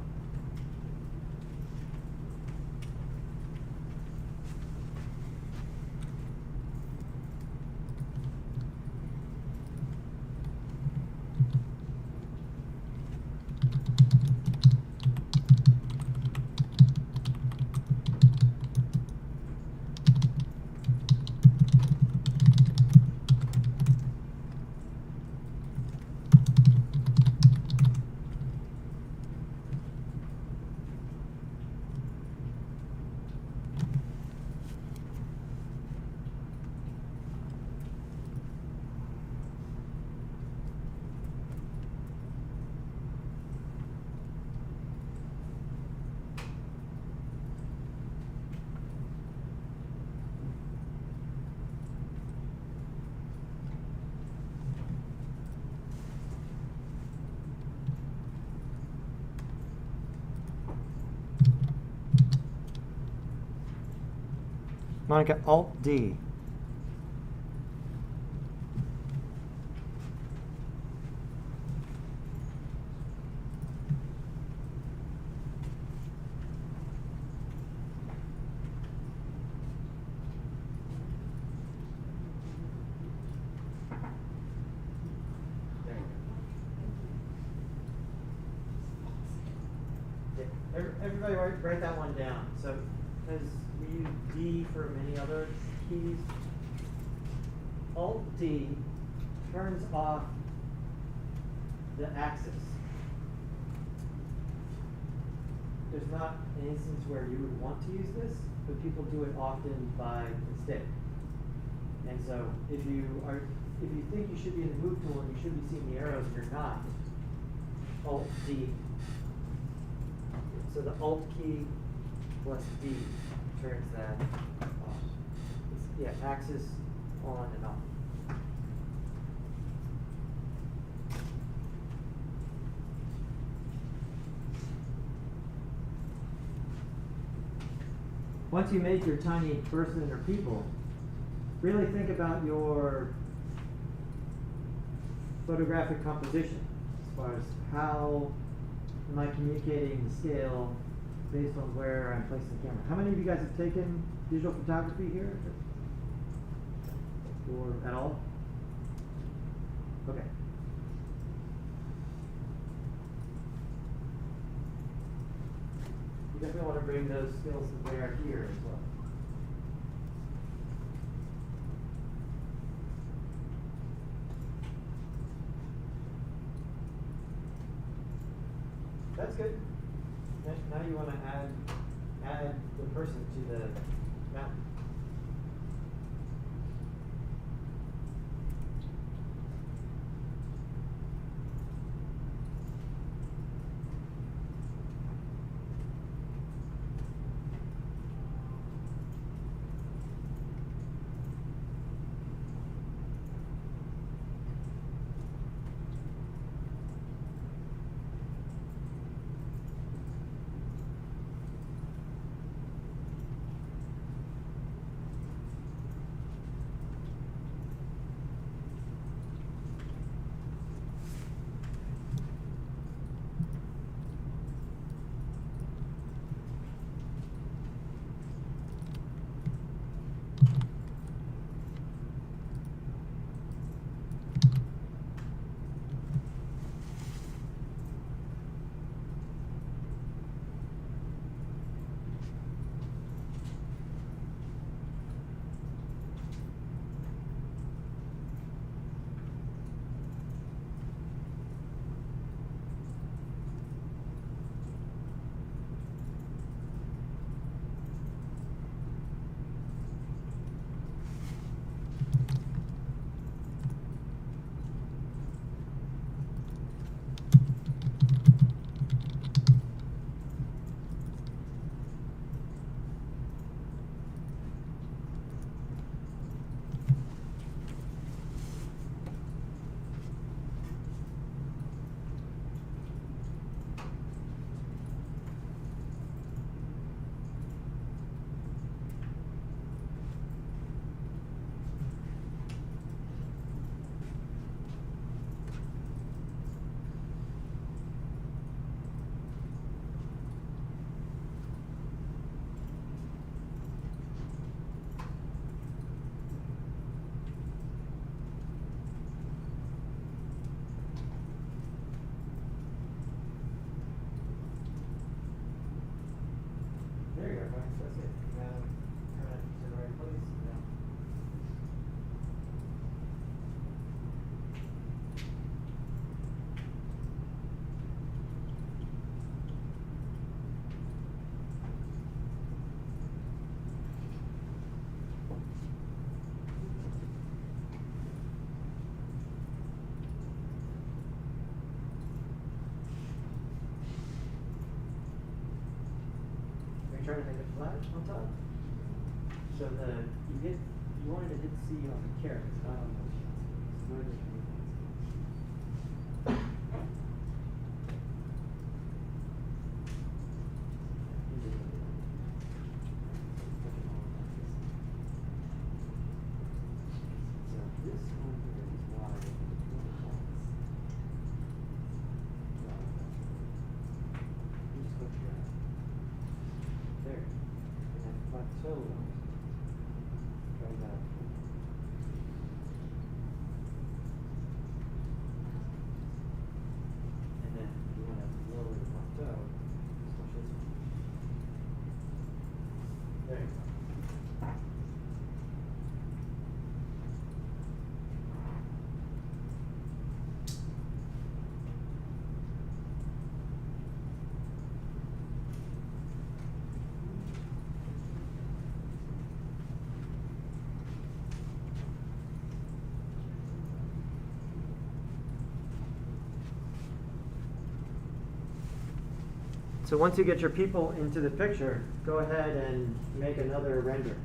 Monica, Alt-D. Everybody write that one down. So, because we use D for many other keys, Alt-D turns off the axis. There's not an instance where you would want to use this, but people do it often by mistake. And so, if you think you should be in the move tool and you should be seeing the arrows and you're not, Alt-D. So the Alt key plus D turns that off. Yeah, axis on and off. Once you make your tiny person or people, really think about your photographic composition as far as how am I communicating the scale based on where I'm placing the camera. How many of you guys have taken digital photography here? Or at all? Okay. You definitely want to bring those skills to bear here as well. That's good. Now you want to add the person to the mountain. trying to make it flat on top. So you wanted to hit C on the carrots, not on the smooth. So once you get your people into the picture, go ahead and make another render.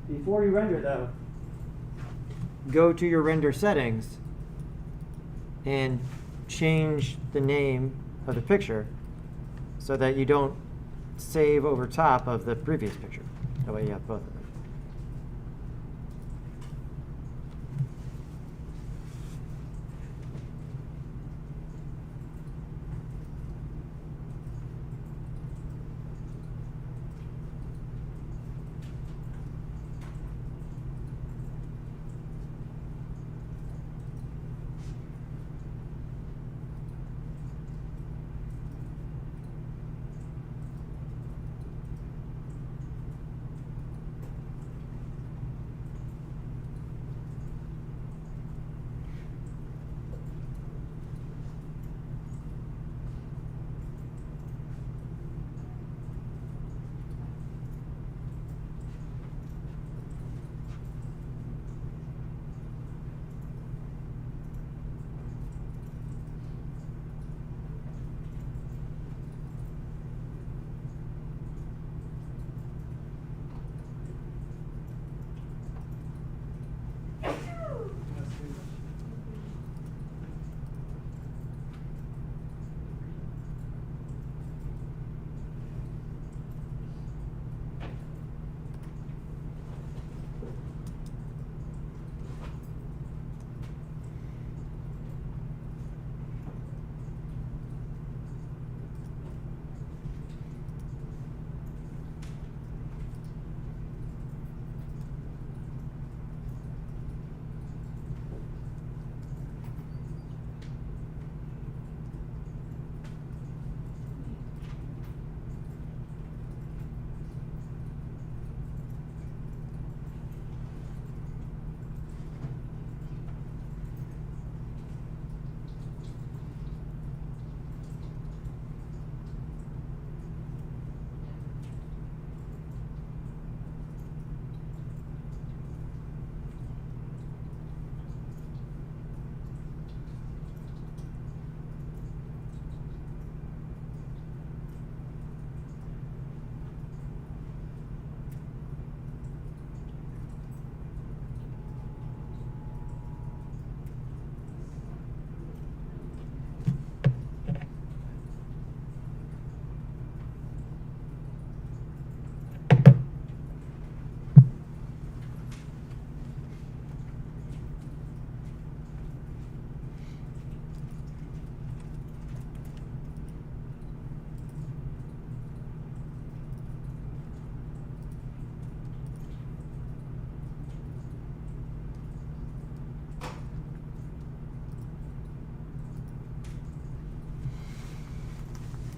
Before you render though, go to your render settings and change the name of the picture so that you don't save over top of the previous picture. That way you have both of them.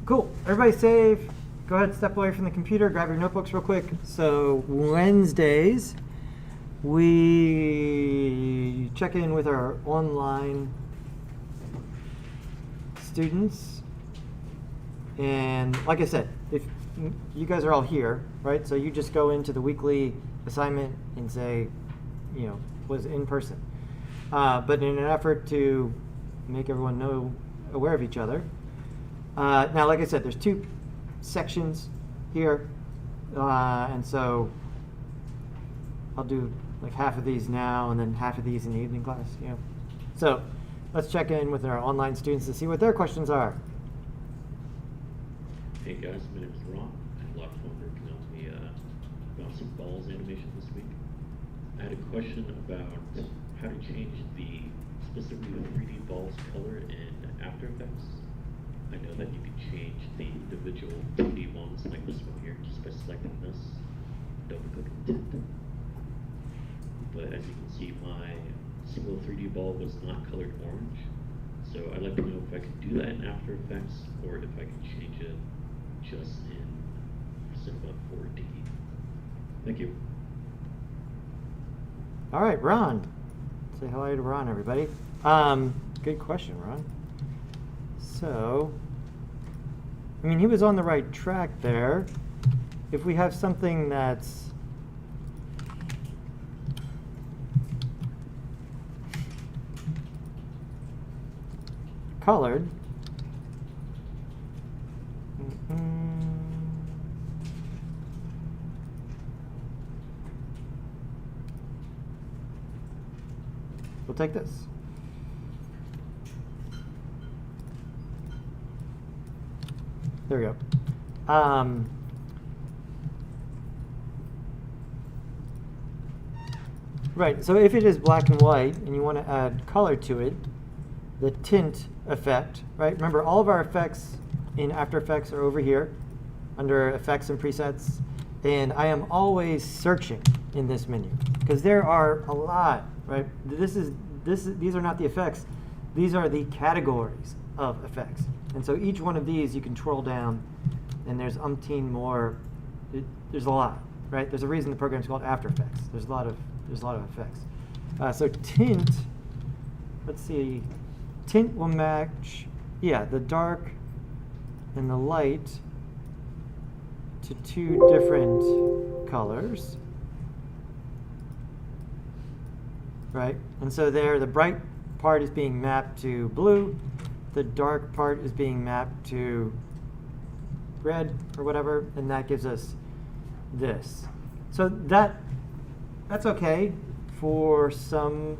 Cool. Everybody save. Go ahead, step away from the computer, grab your notebooks real quick. So Wednesdays, we check in with our online students. And like I said, if you guys are all here, right? So you just go into the weekly assignment and say, you know, was in person. But in an effort to make everyone aware of each other. Now, like I said, there's two sections here. And so I'll do like half of these now and then half of these in the evening class, you know. So let's check in with our online students to see what their questions are.
Hey guys, my name is Ron. I had a lot of fun working on the bouncing balls animation this week. I had a question about how to change specifically the 3D balls color in After Effects. I know that you can change the individual 2D ones like this one here just by selecting this, double clicking tint. But as you can see, my single 3D ball was not colored orange. So I'd like to know if I can do that in After Effects or if I can change it just in Cinema 4D. Thank you.
All right, Ron. Say hello to Ron, everybody. Good question, Ron. So, I mean, he was on the right track there. If we have something that's colored, we'll take this. There we go. Right, so if it is black and white and you want to add color to it, the tint effect, right? Remember, all of our effects in After Effects are over here under Effects and Presets, and I am always searching in this menu because there are a lot, right? These are not the effects; these are the categories of effects, and so each one of these you can twirl down, and there's umpteen more. There's a lot, right? There's a reason the program's called After Effects. There's a lot of effects. So tint. Let's see. Tint will match, yeah, the dark and the light to two different colors, right? And so there, the bright part is being mapped to blue, the dark part is being mapped to red or whatever, and that gives us this. So that's okay for some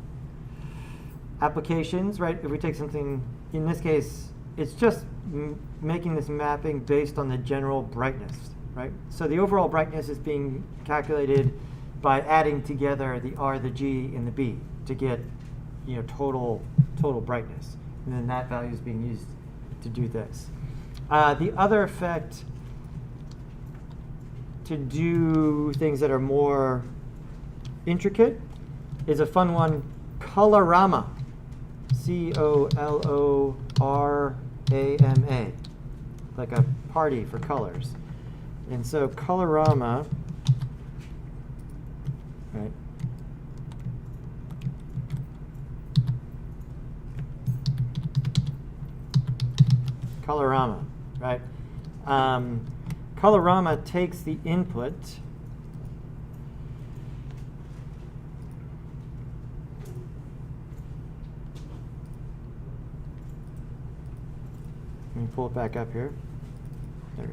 applications, right? If we take something, in this case, it's just making this mapping based on the general brightness, right? So the overall brightness is being calculated by adding together the R, the G, and the B to get, you know, total brightness. And then that value is being used to do this. The other effect to do things that are more intricate is a fun one, Colorama. C-O-L-O-R-A-M-A, like a party for colors. And so Colorama, right? Colorama, right? Colorama takes the input Let me pull it back up here. There we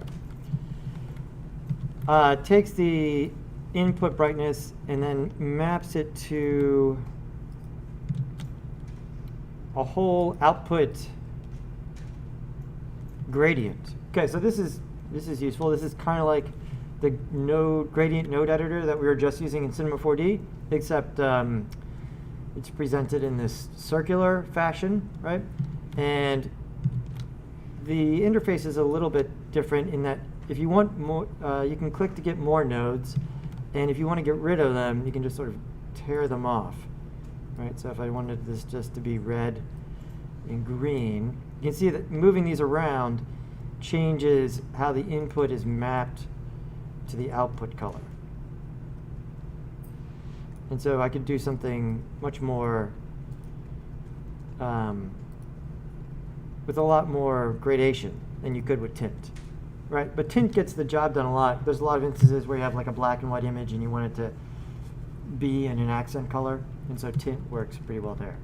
go. Takes the input brightness and then maps it to a whole output gradient. Okay, so this is useful. This is kind of like the gradient node editor that we were just using in Cinema 4D, except it's presented in this circular fashion, right? And the interface is a little bit different in that if you want more, you can click to get more nodes, and if you want to get rid of them, you can just sort of tear them off, right? So if I wanted this just to be red and green, you can see that moving these around changes how the input is mapped to the output color. And so I could do something much more with a lot more gradation than you could with tint, right? But tint gets the job done a lot. There's a lot of instances where you have like a black and white image and you want it to be in an accent color, and so tint works pretty well there.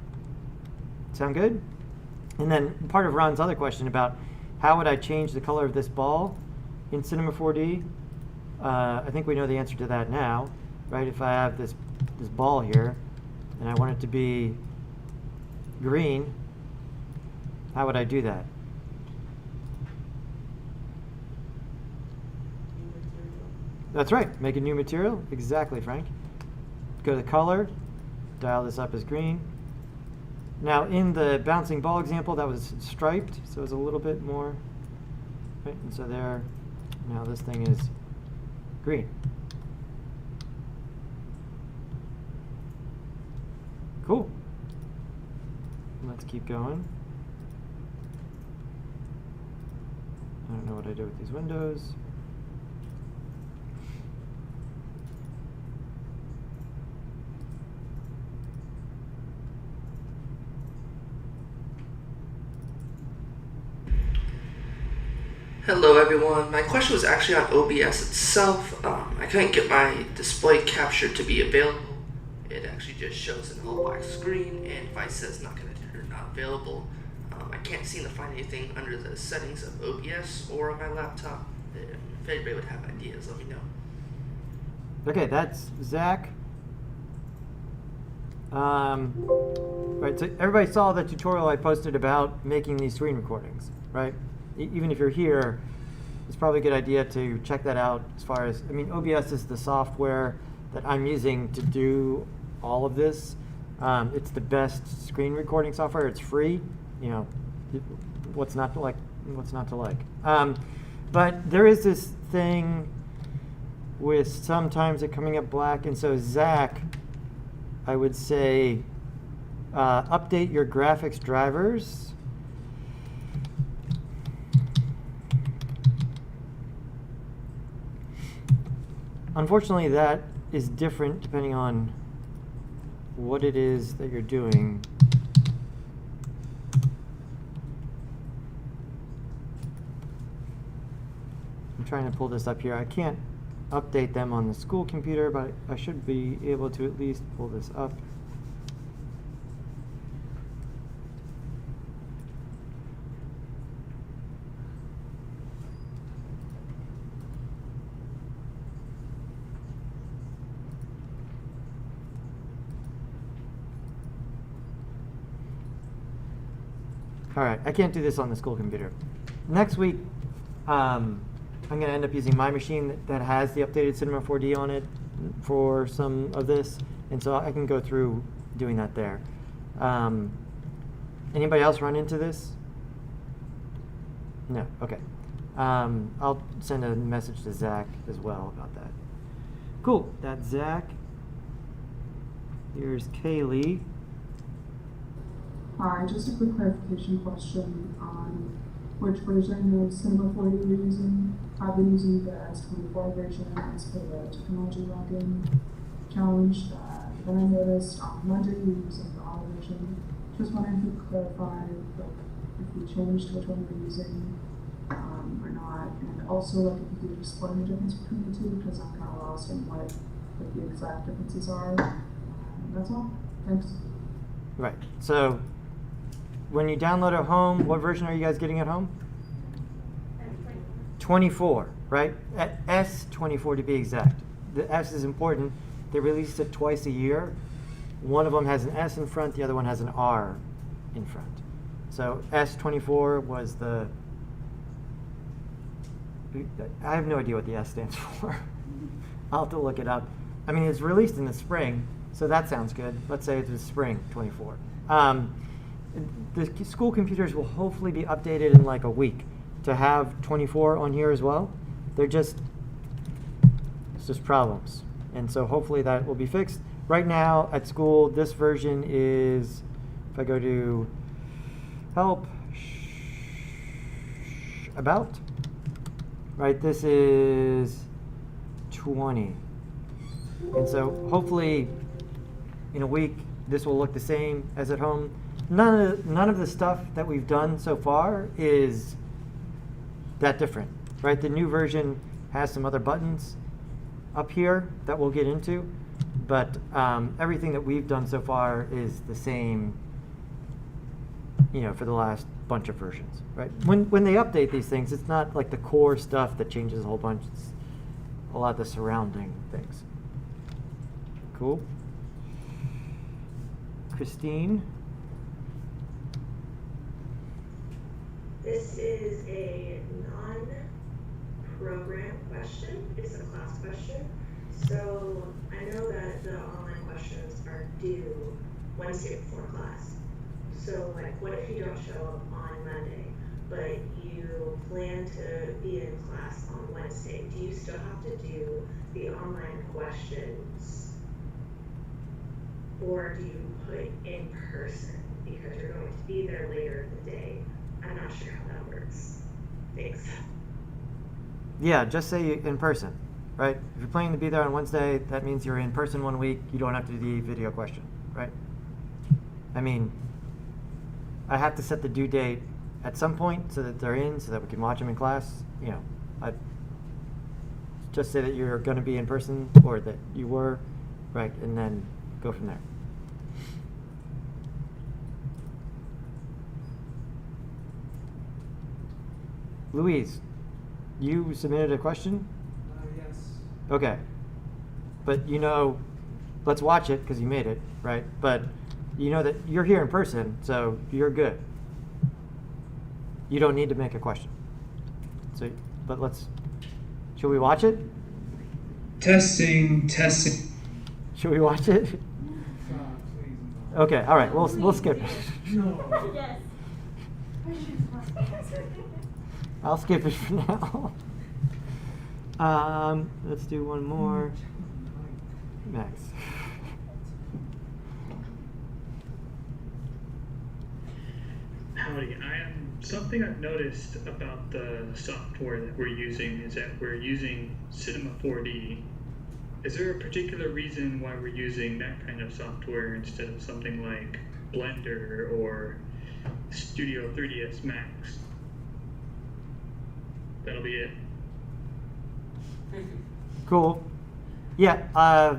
Sound good? And then part of Ron's other question about how would I change the color of this ball in Cinema 4D? I think we know the answer to that now, right? If I have this ball here, and I want it to be green, how would I do that? That's right, make a new material. Exactly, Frank. Go to color, dial this up as green. Now in the bouncing ball example, that was striped, so it's a little bit more, right? And so there, now this thing is green. Cool. Let's keep going. I don't know what I did with these windows.
Hello everyone, my question was actually on OBS itself. I couldn't get my display capture to be available. It actually just shows an all black screen, and if I says not connected or not available, I can't seem to find anything under the settings of OBS or on my laptop. If anybody would have ideas, let me know.
Okay, that's Zach. Right, so everybody saw the tutorial I posted about making these screen recordings, right? Even if you're here, it's probably a good idea to check that out as far as, I mean, OBS is the software that I'm using to do all of this. It's the best screen recording software. It's free. You know, what's not to like? What's not to like? But there is this thing with sometimes it coming up black, and so Zach, I would say, update your graphics drivers. Unfortunately, that is different depending on what it is that you're doing. I'm trying to pull this up here. I can't update them on the school computer, but I should be able to at least pull this up. All right, I can't do this on the school computer. Next week, I'm going to end up using my machine that has the updated Cinema 4D on it for some of this, and so I can go through doing that there. Anybody else run into this? No, okay. I'll send a message to Zach as well about that. Cool, that's Zach. Here's Kaylee.
Hi, just a quick clarification question on which version of Cinema 4D you're using. I've been using the S24 version as per the technology login challenge. Then I noticed on Monday you're using the auto version. Just wondering if you could clarify if you changed which one you're using or not. And also, if you could explain the difference between the two, because I'm kind of lost in what the exact differences are. That's all. Thanks.
Right. So when you download at home, what version are you guys getting at home? 24, right? At S24 to be exact. The S is important. They release it twice a year. One of them has an S in front, the other one has an R in front. So S24 was the, I have no idea what the S stands for. I'll have to look it up. I mean, it's released in the spring, so that sounds good. Let's say it's the spring 24. The school computers will hopefully be updated in like a week to have 24 on here as well. It's just problems. And so hopefully that will be fixed. Right now at school, this version is, if I go to help, about, right, this is 20. And so hopefully in a week, this will look the same as at home. None of the stuff that we've done so far is that different, right? The new version has some other buttons up here that we'll get into, but everything that we've done so far is the same, for the last bunch of versions, right? When they update these things, it's not like the core stuff that changes a whole bunch. It's a lot of the surrounding things. Cool. Christine?
This is a non-program question. It's a class question. So I know that the online questions are due Wednesday before class. So like, what if you don't show up on Monday, but you plan to be in class on Wednesday? Do you still have to do the online questions, or do you put in person because you're going to be there later in the day? I'm not sure how that works. Thanks.
Yeah, just say in person, right? If you're planning to be there on Wednesday, that means you're in person 1 week. You don't have to do the video question, right? I mean, I have to set the due date at some point so that they're in, so that we can watch them in class. You know, I just say that you're going to be in person or that you were, right? And then go from there. Louise, you submitted a question?
Yes.
Okay. But you know, let's watch it because you made it, right? But you know that you're here in person, so you're good. You don't need to make a question. So, but should we watch it?
Testing.
Should we watch it?
Please.
Okay, all right, we'll skip it.
No.
Yes.
I'll skip it for now. Let's do one more. Max.
Howdy, something I've noticed about the software that we're using is that we're using Cinema 4D. Is there a particular reason why we're using that kind of software instead of something like Blender or Studio 3ds Max? That'll be it.
Cool. Yeah,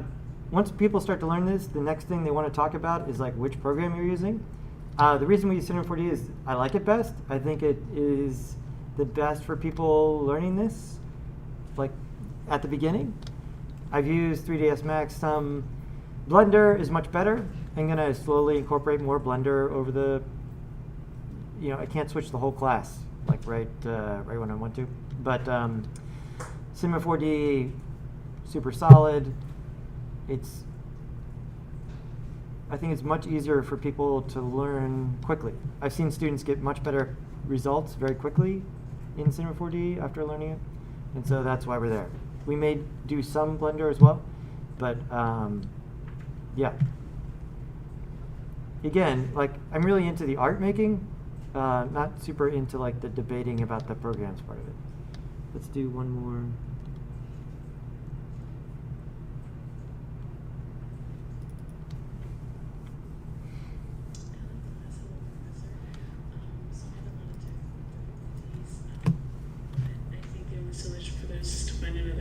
once people start to learn this, the next thing they want to talk about is like which program you're using. The reason we use Cinema 4D is I like it best. I think it is the best for people learning this, like at the beginning. I've used 3ds Max some. Blender is much better. I'm gonna slowly incorporate more Blender over the, I can't switch the whole class like right when I want to. But Cinema 4D, super solid. I think it's much easier for people to learn quickly. I've seen students get much better results very quickly in Cinema 4D after learning it, and so that's why we're there. We may do some Blender as well, but yeah. Again, like I'm really into the art making, not super into like the debating about the programs part of it. Let's do one more.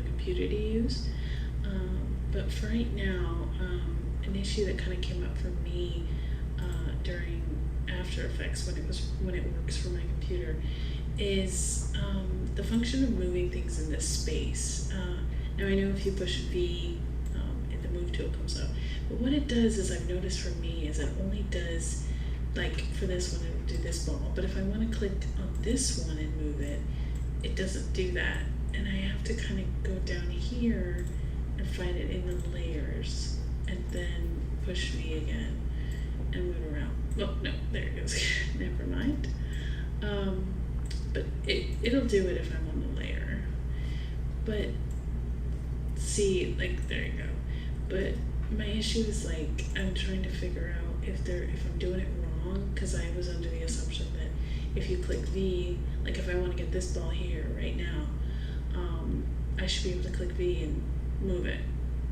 Computer to use, but for right now, an issue that kind of came up for me during After Effects when it works for my computer is the function of moving things in this space. Now I know if you push V, and the move tool comes up, but what it does is I've noticed for me is it only does, like for this one it would do this ball, but if I want to click on this one and move it, it doesn't do that. And I have to kind of go down here and find it in the layers and then push V again and move around. Oh, no, there it goes. Never mind. But it'll do it if I'm on the layer. But see, like, there you go. But my issue is like, I'm trying to figure out if I'm doing it wrong, because I was under the assumption that if you click V, like if I want to get this ball here right now, I should be able to click V and move it.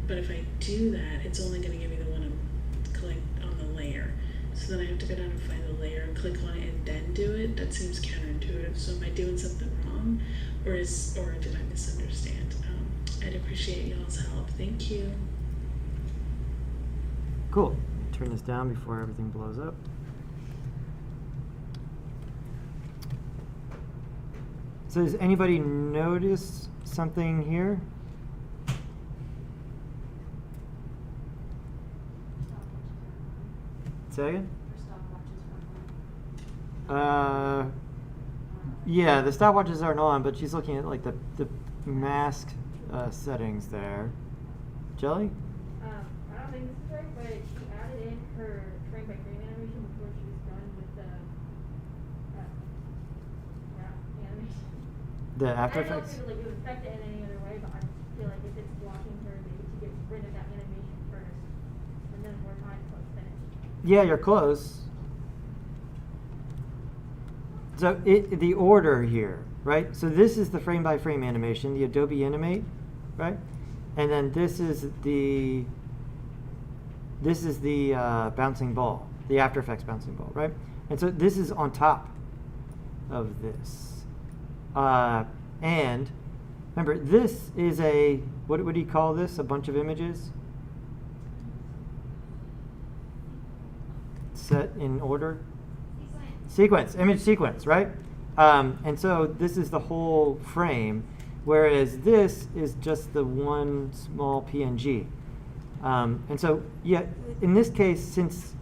But if I do that, it's only going to give me the one I'm clicked on the layer. So then I have to go down and find the layer and click on it and then do it. That seems counterintuitive. So am I doing something wrong, or did I misunderstand? I'd appreciate y'all's help. Thank you.
Cool. Turn this down before everything blows up. So does anybody notice something here? Say again?
For stopwatches.
Yeah, the stopwatches aren't on, but she's looking at like the mask settings there. Jelly?
I don't think this is right, but she added in her frame by frame animation before she was done with the animation.
The After
I don't know
Effects?
if it would affect it in any other way, but I feel like if it's blocking her, maybe to get rid of that animation first, and then more time till it's finished.
Yeah, you're close. So the order here, right? So this is the frame by frame animation, the Adobe Animate, right? And then this is the bouncing ball, the After Effects bouncing ball, right? And so this is on top of this. And remember, this is what do you call this? A bunch of images set in order? Sequence, image sequence, right? And so this is the whole frame, whereas this is just the one small PNG. And so, yeah, in this case, since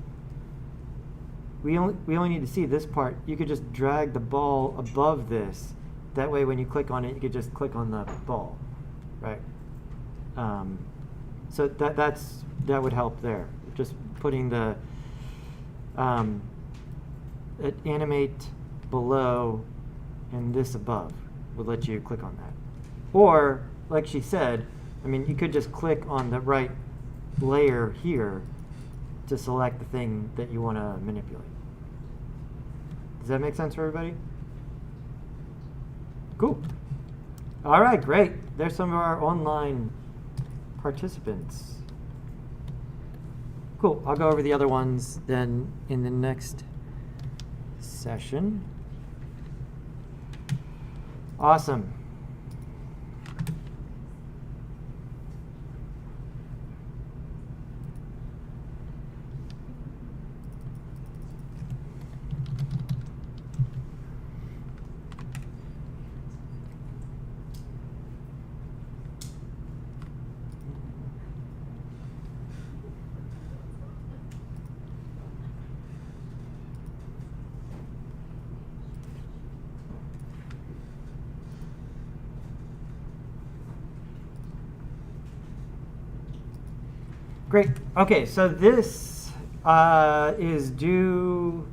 we only need to see this part, you could just drag the ball above this. That way, when you click on it, you could just click on the ball, right? So that would help there. Just putting the animate below and this above would let you click on that. Or, like she said, I mean, you could just click on the right layer here to select the thing that you want to manipulate. Does that make sense for everybody? Cool. All right, great. There's some of our online participants. Cool. I'll go over the other ones then in the next session. Awesome. Great. Okay, so this is due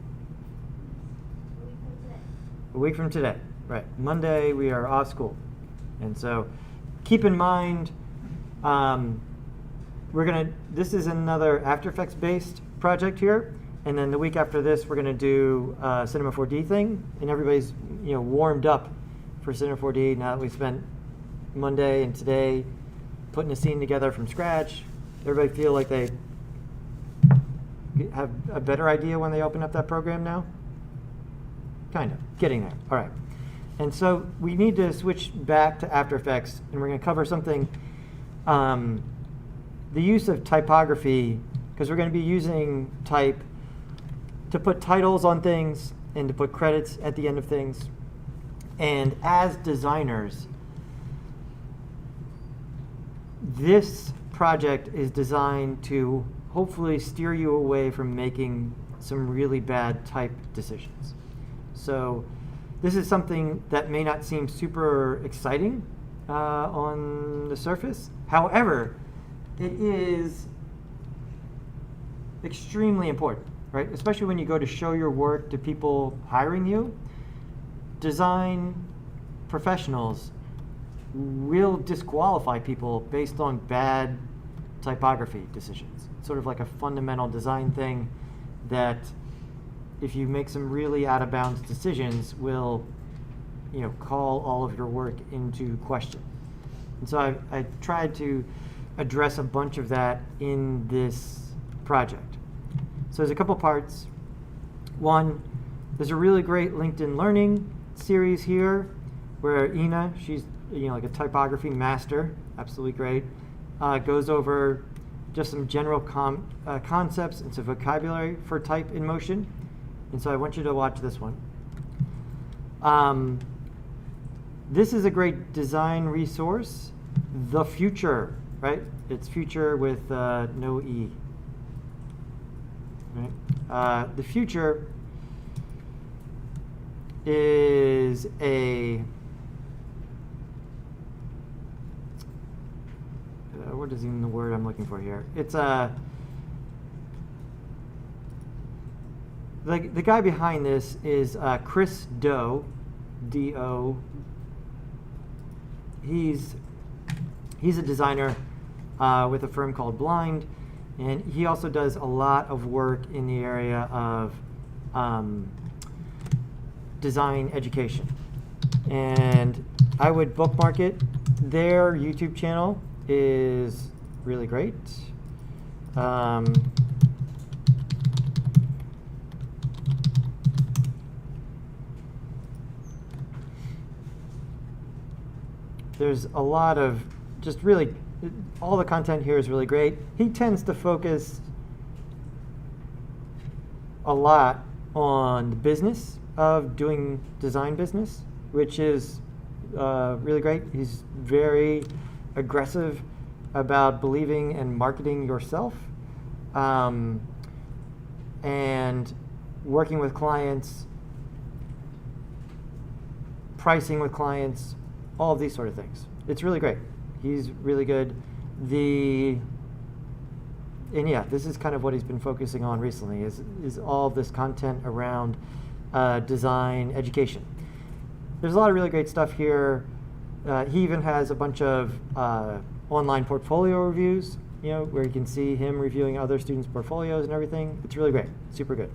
a week from today. Right. Monday we are off school. And so keep in mind, this is another After Effects based project here. And then the week after this, we're going to do Cinema 4D thing. And everybody's warmed up for Cinema 4D now that we spent Monday and today putting a scene together from scratch. Everybody feel like they have a better idea when they open up that program now? Kind of. Getting there. All right. And so we need to switch back to After Effects, and we're going to cover something, the use of typography, because we're going to be using type to put titles on things and to put credits at the end of things. And as designers, this project is designed to hopefully steer you away from making some really bad type decisions. So this is something that may not seem super exciting on the surface. However, it is extremely important, right? Especially when you go to show your work to people hiring you. Design professionals will disqualify people based on bad typography decisions. It's sort of like a fundamental design thing that if you make some really out of bounds decisions will call all of your work into question. And so I tried to address a bunch of that in this project. So there's a couple parts. One, there's a really great LinkedIn Learning series here where Ina, she's like a typography master, absolutely great, goes over just some general concepts and some vocabulary for type in motion. And so I want you to watch this one. This is a great design resource, The Future, right? It's future with no E. Right? The future is what is even the word I'm looking for here? It's the guy behind this is Chris Do, D-O. He's a designer with a firm called Blind, and he also does a lot of work in the area of design education. And I would bookmark it. Their YouTube channel is really great. There's a lot of just really, all the content here is really great. He tends to focus a lot on the business of doing design business, which is really great. He's very aggressive about believing and marketing yourself, and working with clients, pricing with clients, all of these sort of things. It's really great. He's really good. And yeah, this is kind of what he's been focusing on recently, is all of this content around design education. There's a lot of really great stuff here. He even has a bunch of online portfolio reviews, where you can see him reviewing other students' portfolios and everything. It's really great, super good.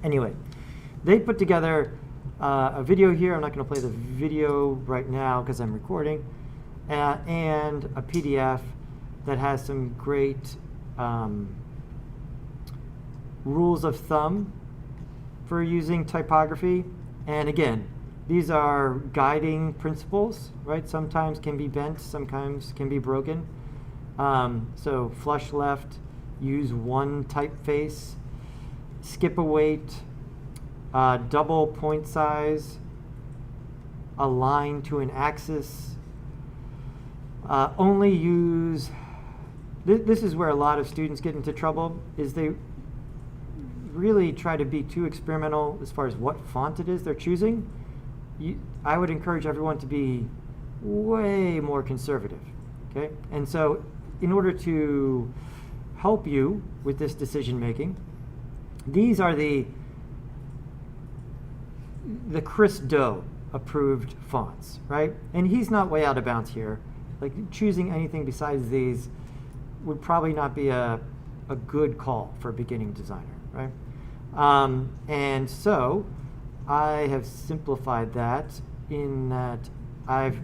Anyway, they put together a video here. I'm not going to play the video right now because I'm recording, and a PDF that has some great rules of thumb for using typography. And again, these are guiding principles, right? Sometimes can be bent, sometimes can be broken. So flush left, use one typeface, skip a weight, double point size, align to an axis, only use, this is where a lot of students get into trouble, is they really try to be too experimental as far as what font it is they're choosing. I would encourage everyone to be way more conservative, okay? And so in order to help you with this decision making, these are the Chris Do approved fonts, right? And he's not way out of bounds here. Like, choosing anything besides these would probably not be a good call for a beginning designer, right? And so I have simplified that in that I've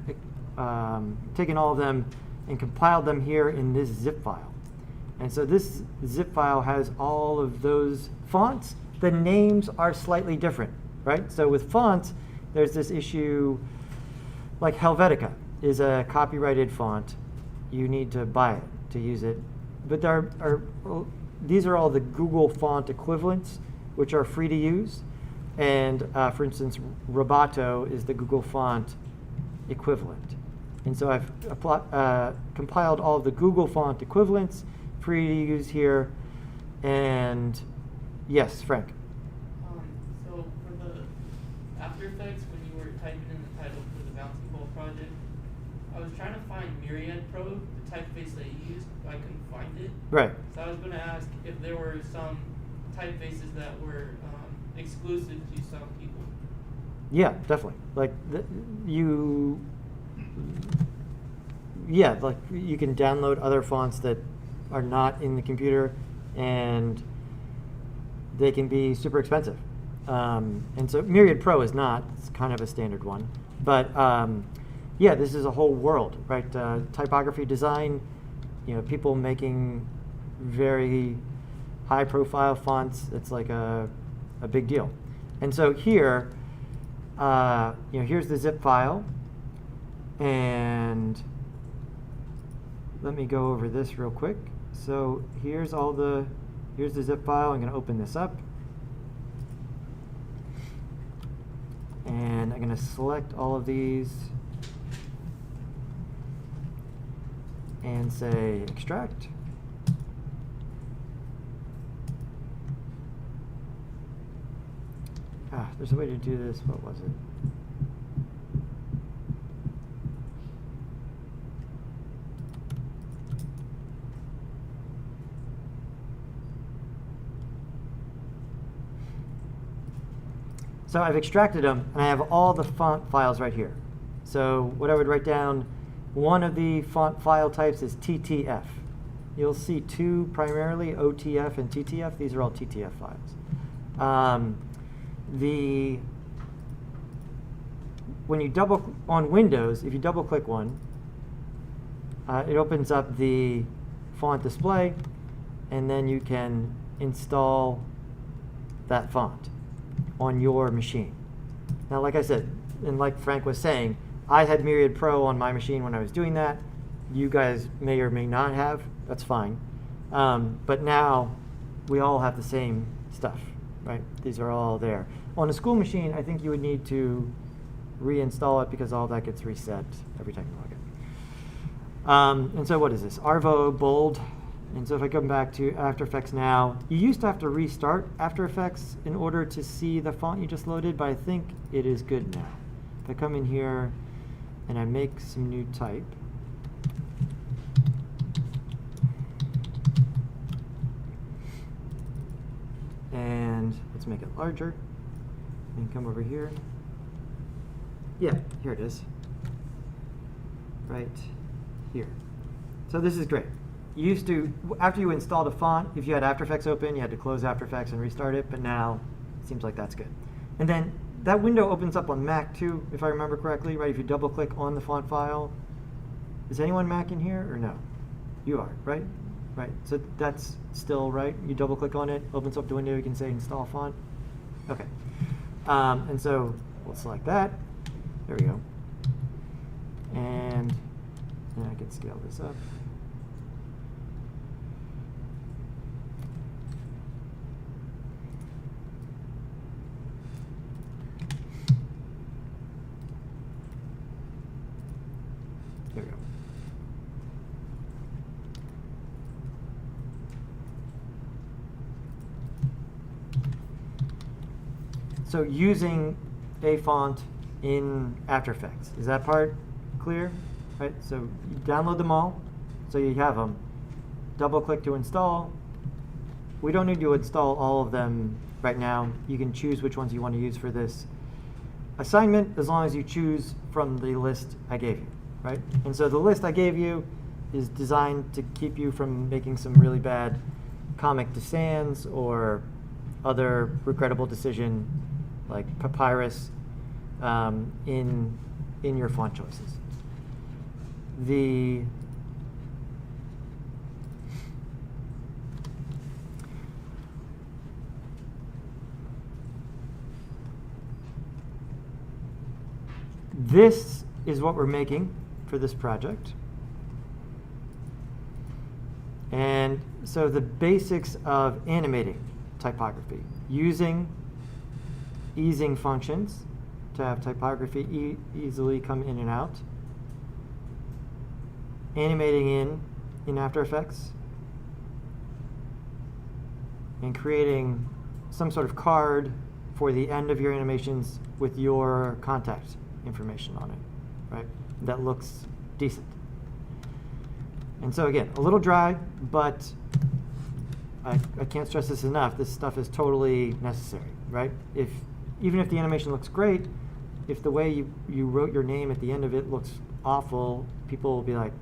taken all of them and compiled them here in this zip file. And so this zip file has all of those fonts. The names are slightly different, right? So with fonts, there's this issue, like Helvetica is a copyrighted font. You need to buy it to use it. But these are all the Google font equivalents, which are free to use. And for instance, Roboto is the Google font equivalent. And so I've compiled all of the Google font equivalents, free to use here. And yes, Frank.
So for the After Effects, when you were typing in the title for the Bouncy Ball project, I was trying to find Myriad Pro, the typeface that you used, but I couldn't find it.
Right.
So I was going to ask if there were some typefaces that were exclusive to some people.
Yeah, definitely. Like like you can download other fonts that are not in the computer, and they can be super expensive. And so Myriad Pro is not. It's kind of a standard one. But yeah, this is a whole world, right? Typography design, people making very high-profile fonts. It's like a big deal. And so here, here's the zip file. And let me go over this real quick. So here's the zip file. I'm going to open this up. And I'm going to select all of these and say extract. there's a way to do this. What was it? So I've extracted them, and I have all the font files right here. So what I would write down, one of the font file types is TTF. You'll see two primarily, OTF and TTF. These are all TTF files. When you on Windows, if you double click one, it opens up the font display, and then you can install that font on your machine. Now, like I said, and like Frank was saying, I had Myriad Pro on my machine when I was doing that. You guys may or may not have. That's fine. But now we all have the same stuff, right? These are all there. On a school machine, I think you would need to reinstall it because all that gets reset every time you log in. And so what is this? Arvo bold. And so if I come back to After Effects now, you used to have to restart After Effects in order to see the font you just loaded, but I think it is good now. If I come in here and I make some new type, and let's make it larger, and come over here. Yeah, here it is. Right here. So this is great. You used to, after you installed a font, if you had After Effects open, you had to close After Effects and restart it, but now it seems like that's good. And then that window opens up on Mac too, if I remember correctly, right? If you double click on the font file. Is anyone Mac in here or no? You are, right? Right, so that's still right. You double click on it, opens up the window, you can say install font. Okay, and so we'll select that. There we go. And I can scale this up. There we go. So using a font in After Effects, is that part clear? Right, so you download them all, so you have them. Double click to install. We don't need to install all of them right now. You can choose which ones you want to use for this assignment as long as you choose from the list I gave you, right? And so the list I gave you is designed to keep you from making some really bad Comic de Sans or other regrettable decision like Papyrus in your font choices. This is what we're making for this project. And so the basics of animating typography, using easing functions to have typography easily come in and out, animating in After Effects, and creating some sort of card for the end of your animations with your contact information on it, right? That looks decent. And so again, a little dry, but I can't stress this enough. This stuff is totally necessary, right? Even if the animation looks great, if the way you wrote your name at the end of it looks awful, people will be like,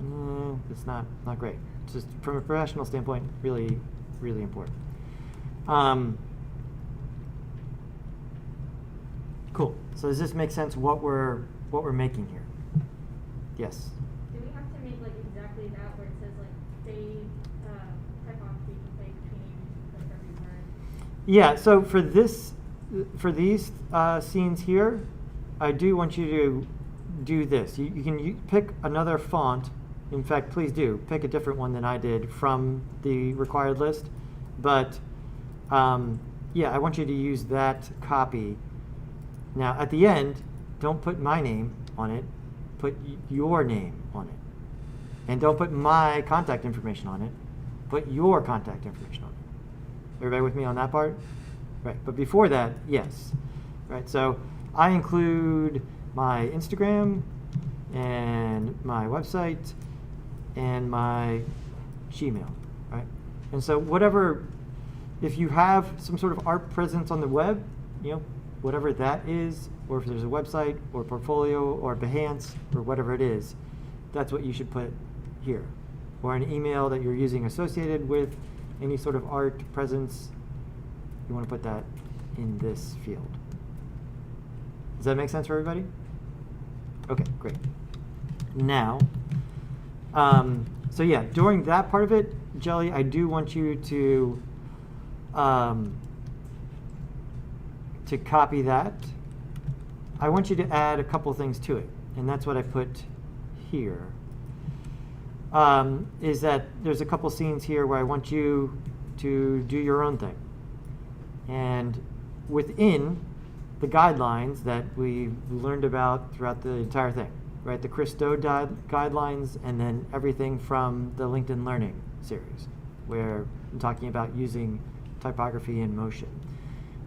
it's not great. It's just from a professional standpoint, really, really important. Cool. So does this make sense what we're making here? Yes.
Do we have to make like exactly that where it says like save typography to play between like every word?
Yeah. So for these scenes here, I do want you to do this. You can pick another font. In fact, please do pick a different one than I did from the required list. But yeah, I want you to use that copy. Now, at the end, don't put my name on it. Put your name on it. And don't put my contact information on it. Put your contact information on it. Everybody with me on that part? Right. But before that, yes. right? So I include my Instagram and my website and my Gmail, right? And so whatever, if you have some sort of art presence on the web, whatever that is, or if there's a website or portfolio or Behance or whatever it is, that's what you should put here. Or an email that you're using associated with any sort of art presence, you want to put that in this field. Does that make sense for everybody? Okay, great. Now, so yeah, during that part of it, Jelly, I do want you to copy that. I want you to add a couple things to it, and that's what I put here. Is that there's a couple scenes here where I want you to do your own thing. And within the guidelines that we learned about throughout the entire thing, right? The Chris Do guidelines, and then everything from the LinkedIn Learning series, where I'm talking about using typography in motion,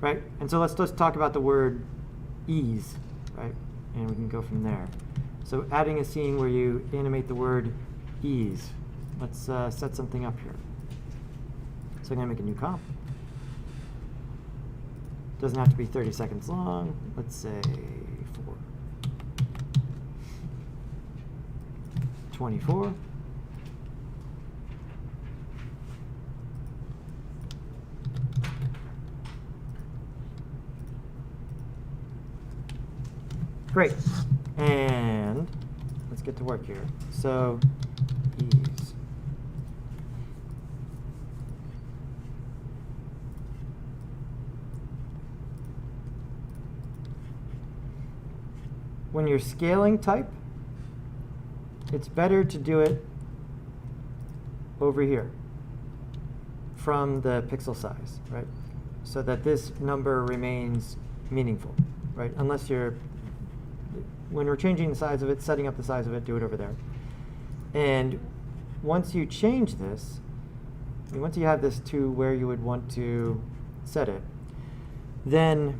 right? And so let's just talk about the word ease, right? And we can go from there. So adding a scene where you animate the word ease. Let's set something up here. So I'm going to make a new comp. Doesn't have to be 30 seconds long. Let's say 4. 24. Great. And let's get to work here. So ease. When you're scaling type, it's better to do it over here from the pixel size, right? So that this number remains meaningful, right? Unless you're, when we're changing the size of it, setting up the size of it, do it over there. And once you change this, once you have this to where you would want to set it, then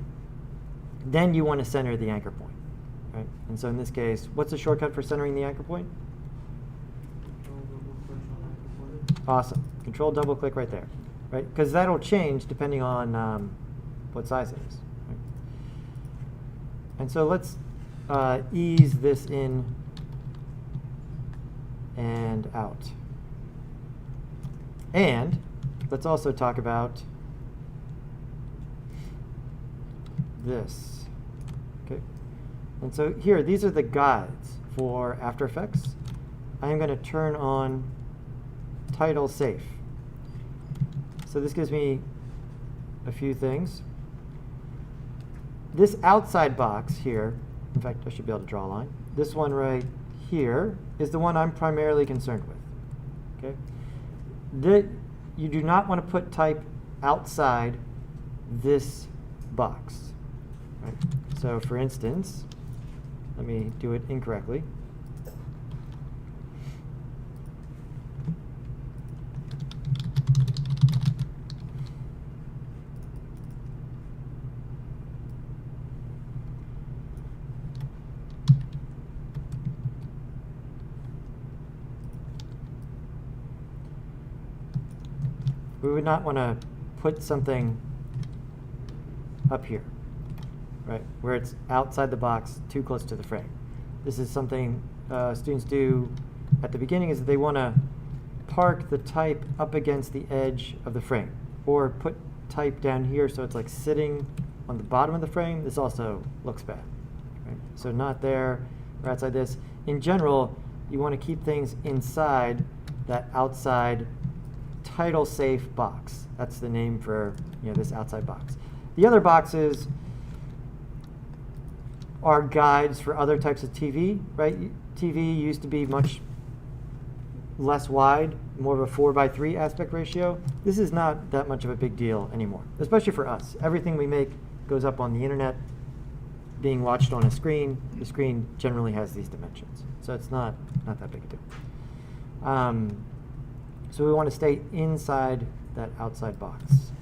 you want to center the anchor point, right? And so in this case, what's the shortcut for centering the anchor point? Awesome. Control double click right there, right? Because that'll change depending on what size it is. Right? And so let's ease this in and out. And let's also talk about this. Okay. And so here, these are the guides for After Effects. I am going to turn on title safe. So this gives me a few things. This outside box here, in fact, I should be able to draw a line. This one right here is the one I'm primarily concerned with. Okay? You do not want to put type outside this box. Right? So for instance, let me do it incorrectly. We would not want to put something up here, right, where it's outside the box, too close to the frame. This is something students do at the beginning, is that they want to park the type up against the edge of the frame, or put type down here so it's like sitting on the bottom of the frame. This also looks bad, right? So not there or outside this. In general, you want to keep things inside that outside title safe box. That's the name for this outside box. The other boxes are guides for other types of TV, right? TV used to be much less wide, more of a 4:3 aspect ratio. This is not that much of a big deal anymore, especially for us. Everything we make goes up on the internet, being watched on a screen. The screen generally has these dimensions, so it's not that big a deal. So we want to stay inside that outside box.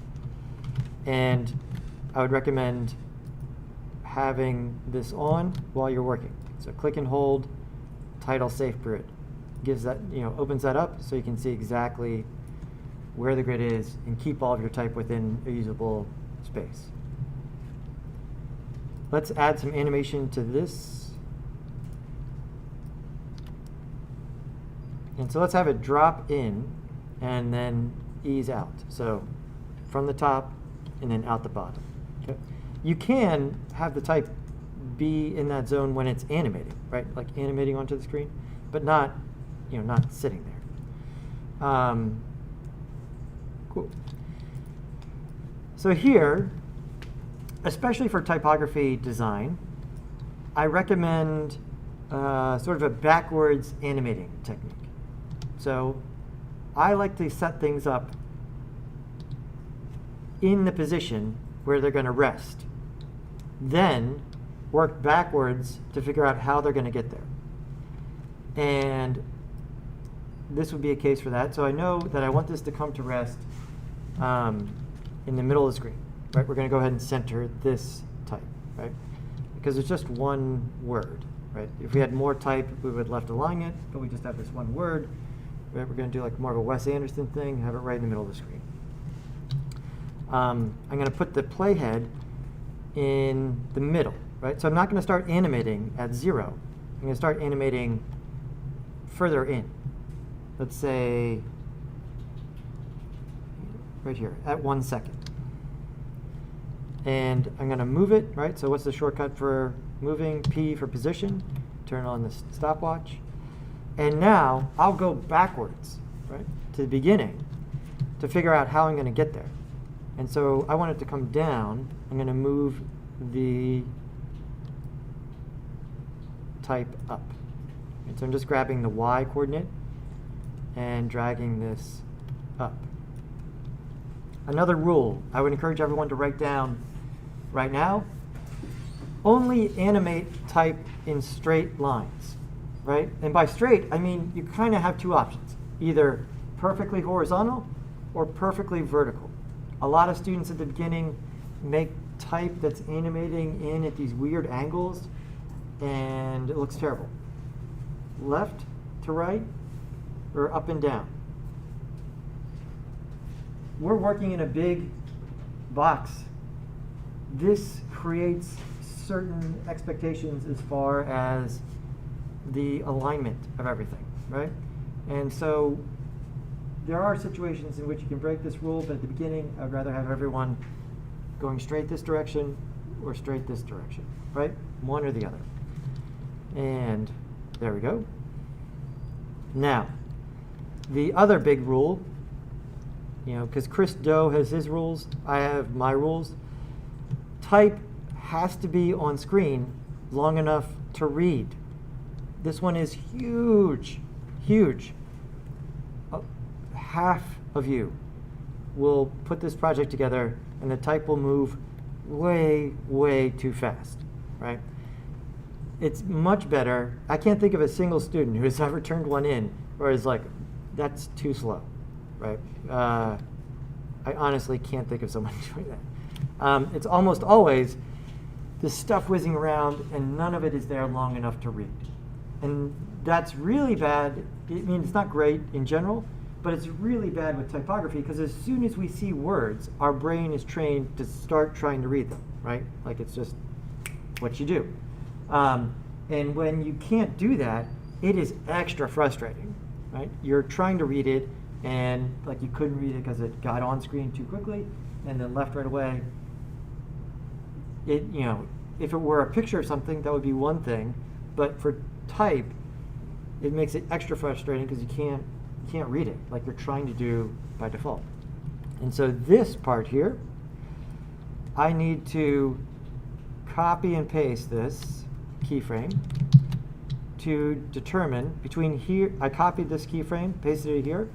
And I would recommend having this on while you're working. So click and hold title safe grid. Gives that, opens that up so you can see exactly where the grid is and keep all of your type within a usable space. Let's add some animation to this. And so let's have it drop in and then ease out. So from the top and then out the bottom. Okay. You can have the type be in that zone when it's animating, right? Like animating onto the screen, but not, not sitting there. Cool. So here, especially for typography design, I recommend sort of a backwards animating technique. So I like to set things up in the position where they're going to rest, then work backwards to figure out how they're going to get there. And this would be a case for that. So I know that I want this to come to rest in the middle of the screen. Right? We're going to go ahead and center this type, right? Because it's just one word, right? If we had more type, we would left align it, but we just have this one word. Right? We're going to do like more of a Wes Anderson thing, have it right in the middle of the screen. I'm going to put the playhead in the middle, right? So I'm not going to start animating at 0. I'm going to start animating further in. Let's say right here at 1 second. And I'm going to move it, right? So what's the shortcut for moving? P for position. Turn on the stopwatch. And now I'll go backwards, right, to the beginning to figure out how I'm going to get there. And so I want it to come down. I'm going to move the type up. And so I'm just grabbing the Y coordinate and dragging this up. Another rule I would encourage everyone to write down right now: only animate type in straight lines, right? And by straight, I mean you kind of have two options: either perfectly horizontal or perfectly vertical. A lot of students at the beginning make type that's animating in at these weird angles, and it looks terrible. Left to right or up and down. We're working in a big box. This creates certain expectations as far as the alignment of everything, right? And so there are situations in which you can break this rule, but at the beginning, I'd rather have everyone going straight this direction or straight this direction, right? One or the other. And there we go. Now, the other big rule, because Chris Doe has his rules, I have my rules. Type has to be on screen long enough to read. This one is huge, huge. Half of you will put this project together and the type will move way, way too fast, right? It's much better. I can't think of a single student who has ever turned one in where it's like, that's too slow, right? I honestly can't think of someone doing that. It's almost always the stuff whizzing around and none of it is there long enough to read. And that's really bad. I mean, it's not great in general, but it's really bad with typography because as soon as we see words, our brain is trained to start trying to read them, right? Like it's just what you do. And when you can't do that, it is extra frustrating, right? You're trying to read it and like you couldn't read it because it got on screen too quickly and then left right away. It, if it were a picture of something, that would be one thing, but for type, it makes it extra frustrating because you can't read it like you're trying to do by default. And so this part here, I need to copy and paste this keyframe to determine between here, I copied this keyframe, pasted it here,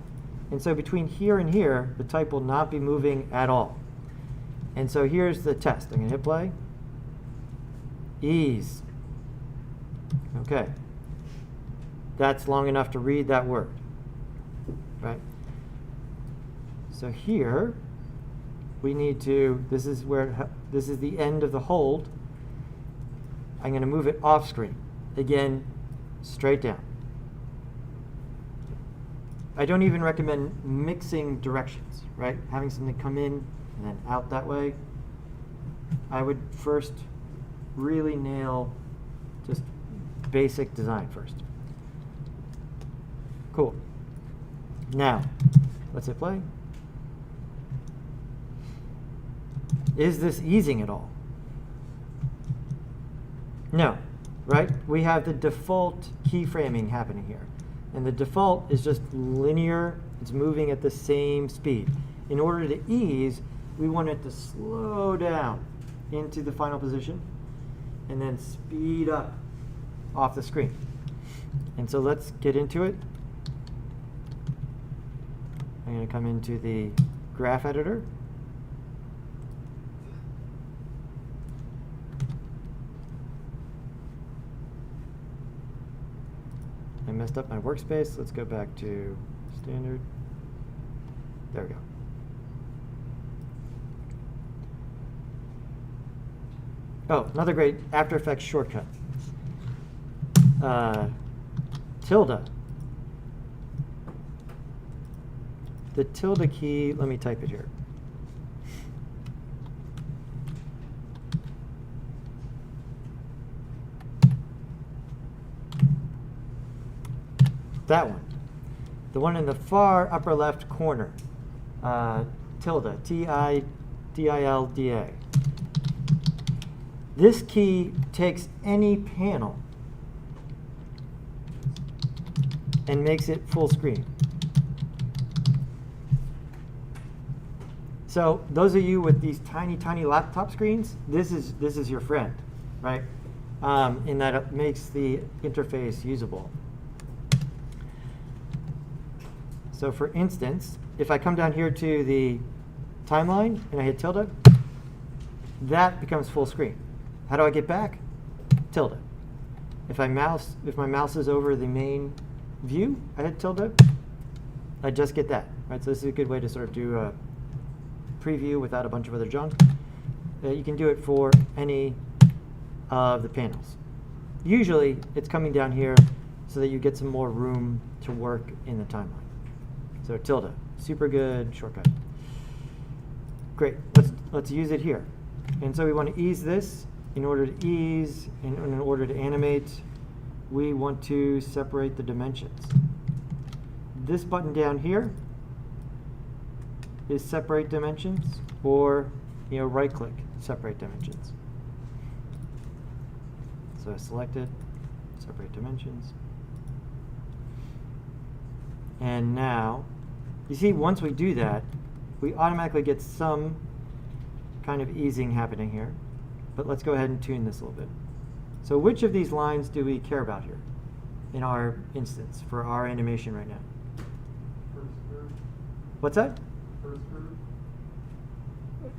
and so between here and here, the type will not be moving at all. And so here's the test. I'm going to hit play. Ease. Okay. That's long enough to read that word, right? So here, we need to, this is the end of the hold. I'm going to move it off screen. Again, straight down. I don't even recommend mixing directions, right? Having something come in and then out that way. I would first really nail just basic design first. Cool. Now, let's hit play. Is this easing at all? No, right? We have the default keyframing happening here. And the default is just linear. It's moving at the same speed. In order to ease, we want it to slow down into the final position and then speed up off the screen. And so let's get into it. I'm going to come into the graph editor. I messed up my workspace. Let's go back to standard. There we go. Oh, another great After Effects shortcut. Tilde. The tilde key, let me type it here. That one. The one in the far upper left corner. Tilde, T-I-D-I-L-D-A. This key takes any panel and makes it full screen. So those of you with these tiny, tiny laptop screens, this is your friend, right? In that it makes the interface usable. So for instance, if I come down here to the timeline and I hit tilde, that becomes full screen. How do I get back? Tilde. If my mouse is over the main view, I hit tilde, I just get that. Right? So this is a good way to sort of do a preview without a bunch of other junk. You can do it for any of the panels. Usually it's coming down here so that you get some more room to work in the timeline. So tilde, super good shortcut. Great, let's use it here. And so we want to ease this. In order to ease, in order to animate, we want to separate the dimensions. This button down here is separate dimensions, or right-click, separate dimensions. So I select it, separate dimensions. And now, you see, once we do that, we automatically get some kind of easing happening here. But let's go ahead and tune this a little bit. So which of these lines do we care about here in our instance for our animation right now?
First curve.
What's that?
First curve.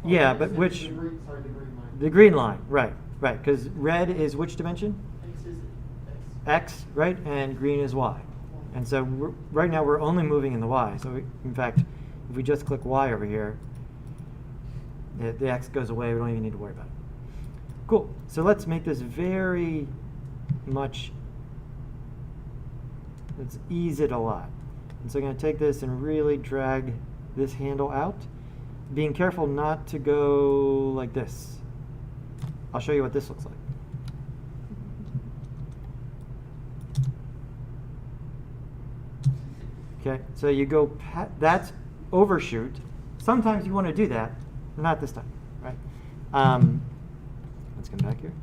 Yeah, but which?
The green line.
The green line, right, because red is which dimension?
X is
X, right, and green is Y. And so right now we're only moving in the Y. So in fact, if we just click Y over here, the X goes away. We don't even need to worry about it. Cool. So let's make this very much, let's ease it a lot. And so I'm going to take this and really drag this handle out, being careful not to go like this. I'll show you what this looks like. Okay, so you go, that's overshoot. Sometimes you want to do that, not this time, right? Let's come back here.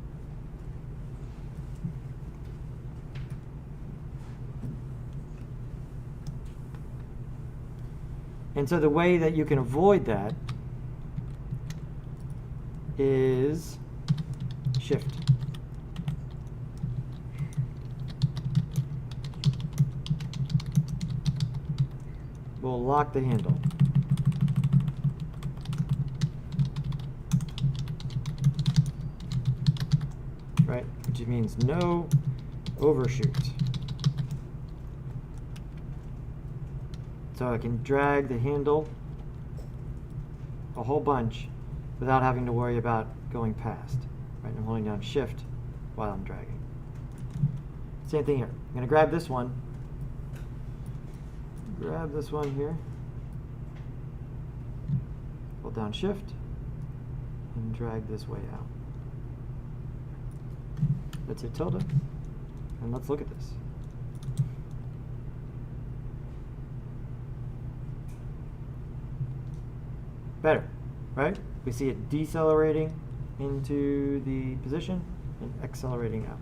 And so the way that you can avoid that is Shift. We'll lock the handle. Right, which means no overshoot. So I can drag the handle a whole bunch without having to worry about going past. Right, I'm holding down Shift while I'm dragging. Same thing here. I'm going to grab this one. Grab this one here. Hold down Shift and drag this way out. Let's hit tilde and let's look at this. Better, right? We see it decelerating into the position and accelerating out.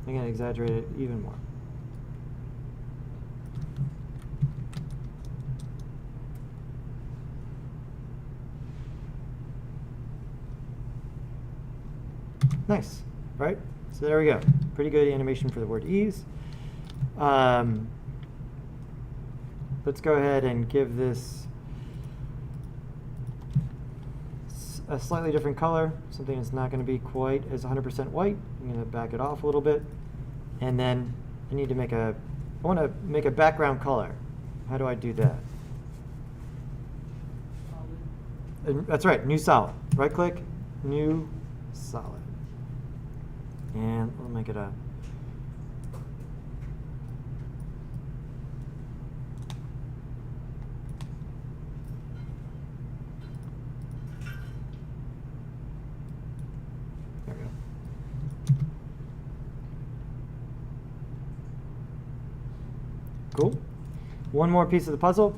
I'm going to exaggerate it even more. Nice, right? So there we go. Pretty good animation for the word ease. Let's go ahead and give this a slightly different color, something that's not going to be quite as 100% white. I'm going to back it off a little bit. And then I need to make I want to make a background color. How do I do that? That's right, new solid. Right click, new solid. And we'll make it a there we go. Cool. One more piece of the puzzle.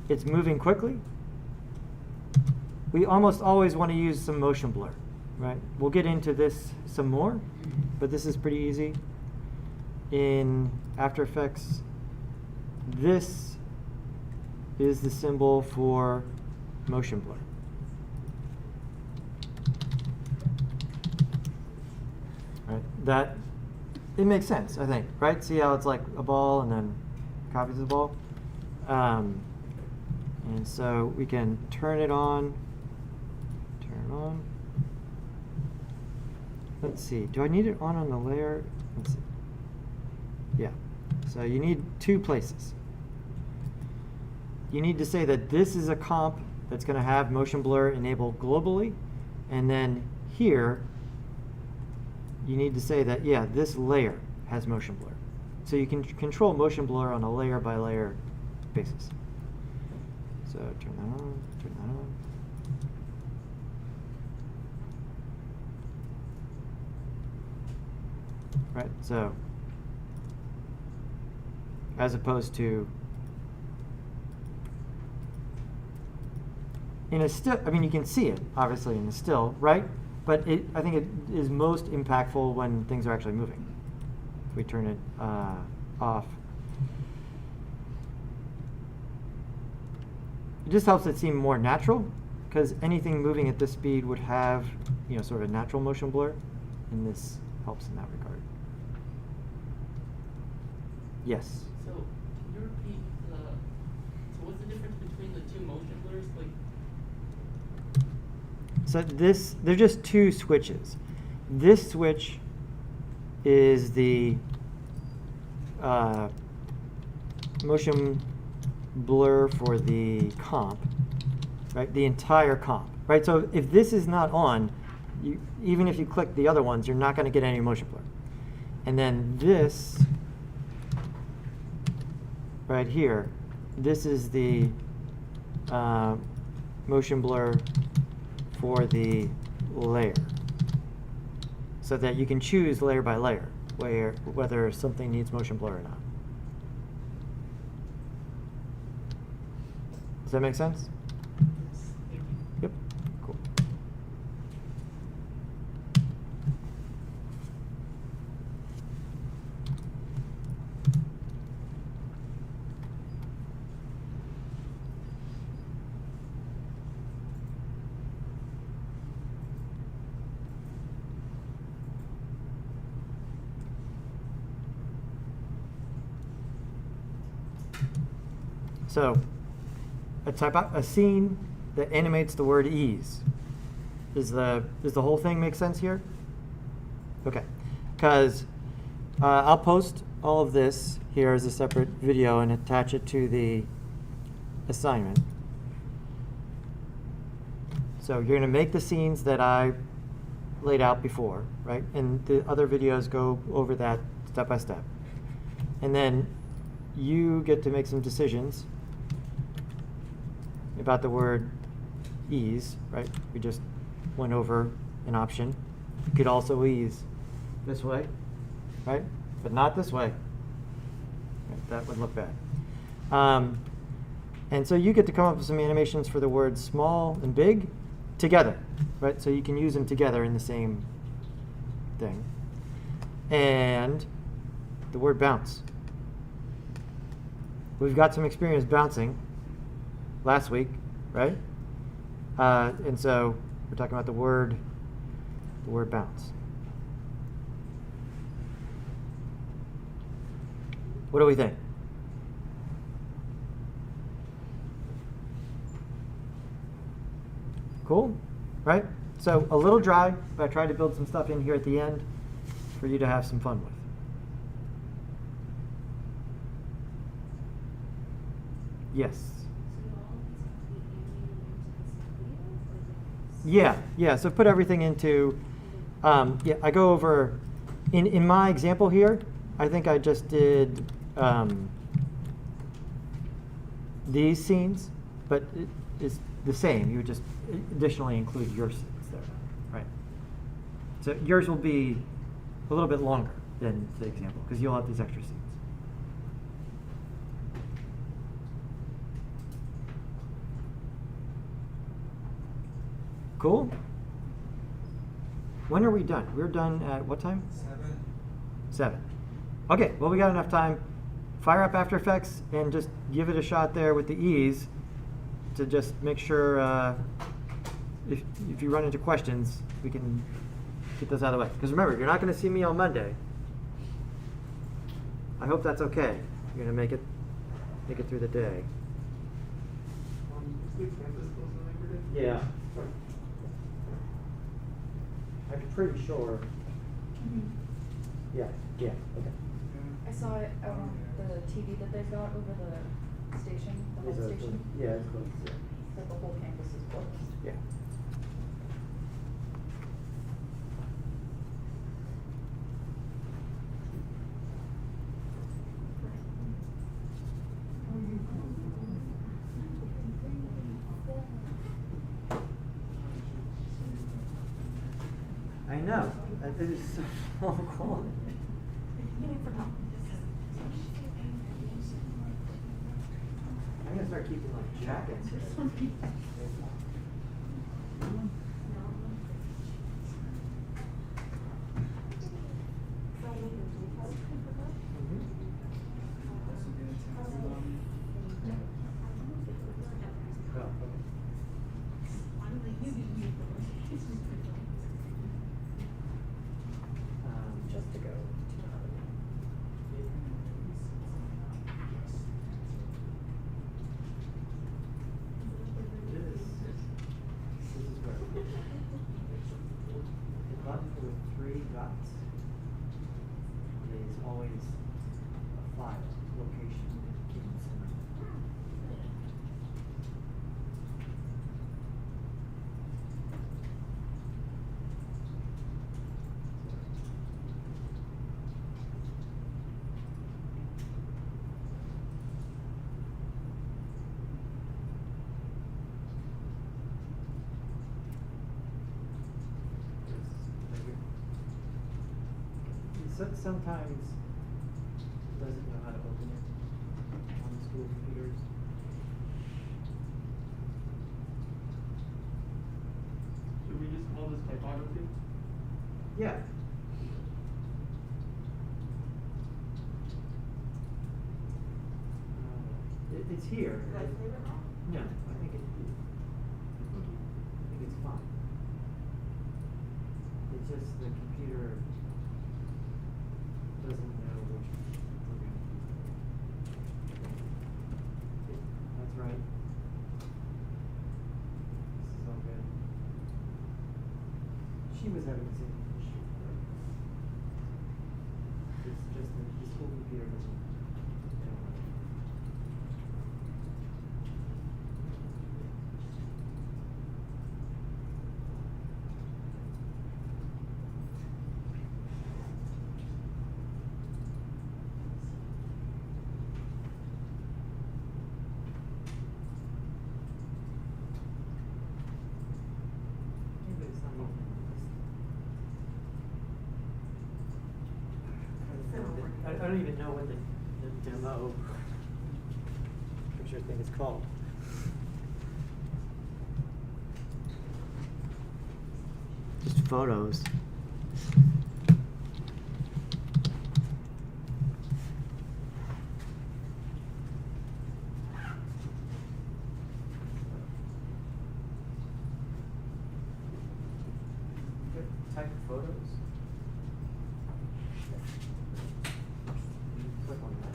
It's moving quickly. We almost always want to use some motion blur, right? We'll get into this some more, but this is pretty easy. In After Effects, this is the symbol for motion blur. Right? That, it makes sense, I think, right? See how it's like a ball and then copies the ball? And so we can turn it on. Let's see, do I need it on the layer? Let's see. Yeah, so you need two places. You need to say that this is a comp that's going to have motion blur enabled globally, and then here you need to say that, yeah, this layer has motion blur. So you can control motion blur on a layer by layer basis. So turn that on, turn that on. Right, so as opposed to in a still, I mean, you can see it obviously in the still, right? But I think it is most impactful when things are actually moving. If we turn it off, it just helps it seem more natural, because anything moving at this speed would have, you know, sort of a natural motion blur, and this helps in that regard. Yes.
So can you repeat so what's the difference between the two motion blurs? Like,
So this, they're just two switches. This switch is the motion blur for the comp, right? The entire comp, right? So if this is not on, even if you click the other ones, you're not going to get any motion blur. And then this right here, this is the motion blur for the layer, so that you can choose layer by layer whether something needs motion blur or not. Does that make sense? Yep. Cool. So, a scene that animates the word ease. Does the whole thing make sense here? Okay, because I'll post all of this here as a separate video and attach it to the assignment. So you're going to make the scenes that I laid out before, right? And the other videos go over that step by step. And then you get to make some decisions about the word ease, right? We just went over an option. You could also ease this way, right? But not this way. Right, that would look bad. And so you get to come up with some animations for the words small and big together, right? So you can use them together in the same thing. And the word bounce. We've got some experience bouncing last week, right? And so we're talking about the word bounce. What do we think? Cool, right? So a little dry, but I tried to build some stuff in here at the end for you to have some fun with. Yes. Yeah. So put everything into, I go over, in my example here, I think I just did these scenes, but it is the same. You would just additionally include your scenes there, right? So yours will be a little bit longer than the example because you'll have these extra scenes. Cool. When are we done? We're done at what time? 7. Okay, well we got enough time. Fire up After Effects and just give it a shot there with the ease to just make sure if you run into questions, we can get those out of the way. Because remember, you're not going to see me on Monday. I hope that's okay. You're going to make it through the day. Yeah. I'm pretty sure. Yeah, okay.
I saw it out on the TV that they've got over the station, the whole station.
Yeah, it's close. Yeah.
That the whole campus is closed.
Yeah. I know. It is so cool. I'm gonna start keeping like jackets.
Just to go to
This is where the button with 3 dots is always a file location in Cinema. Sometimes it doesn't know how to open it on the school computers.
Should we just call this typography?
Yeah. It's here. No, I think it's fine. It's just the computer doesn't know which we're going to use. That's right. This is all good. She was having the same issue. This don't even know what the demo picture thing is called. Just photos. Type photos. Click on that.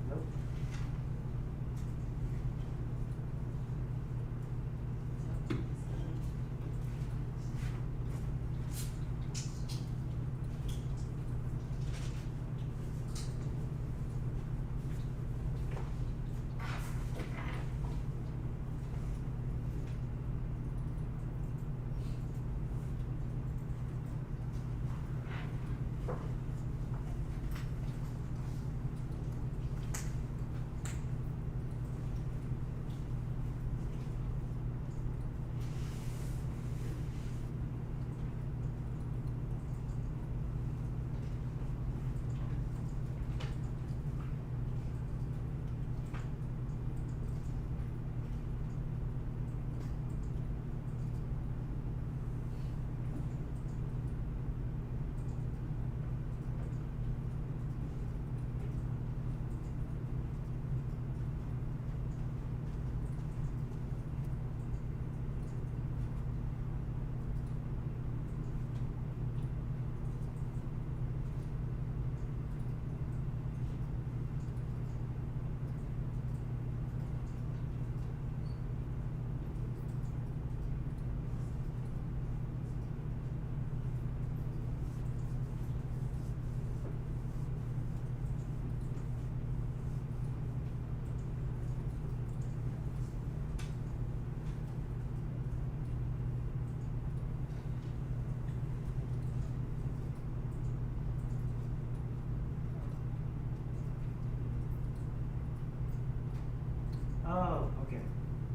Nope. Oh, okay.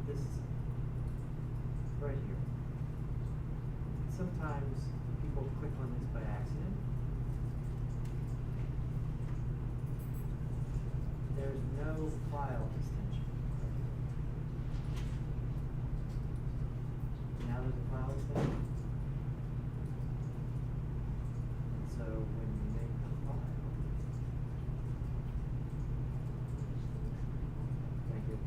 This is right here. Sometimes people click on this by accident. There's no file extension. Now there's a file extension. And so when you make the file, thank you.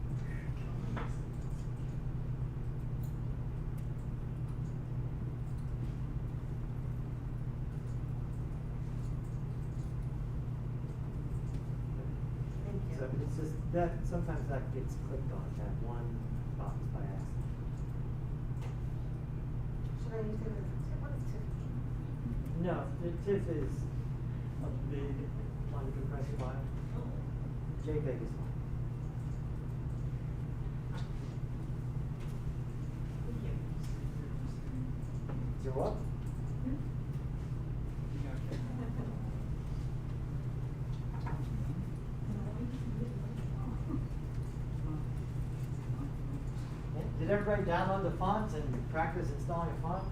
So it's just that sometimes that gets clicked on, that one box by accident.
Should I use it as a tip? What is tip?
No, the TIFF is a big uncompressed file. JPEG is fine. You're what? Did everybody download the fonts and practice installing a font?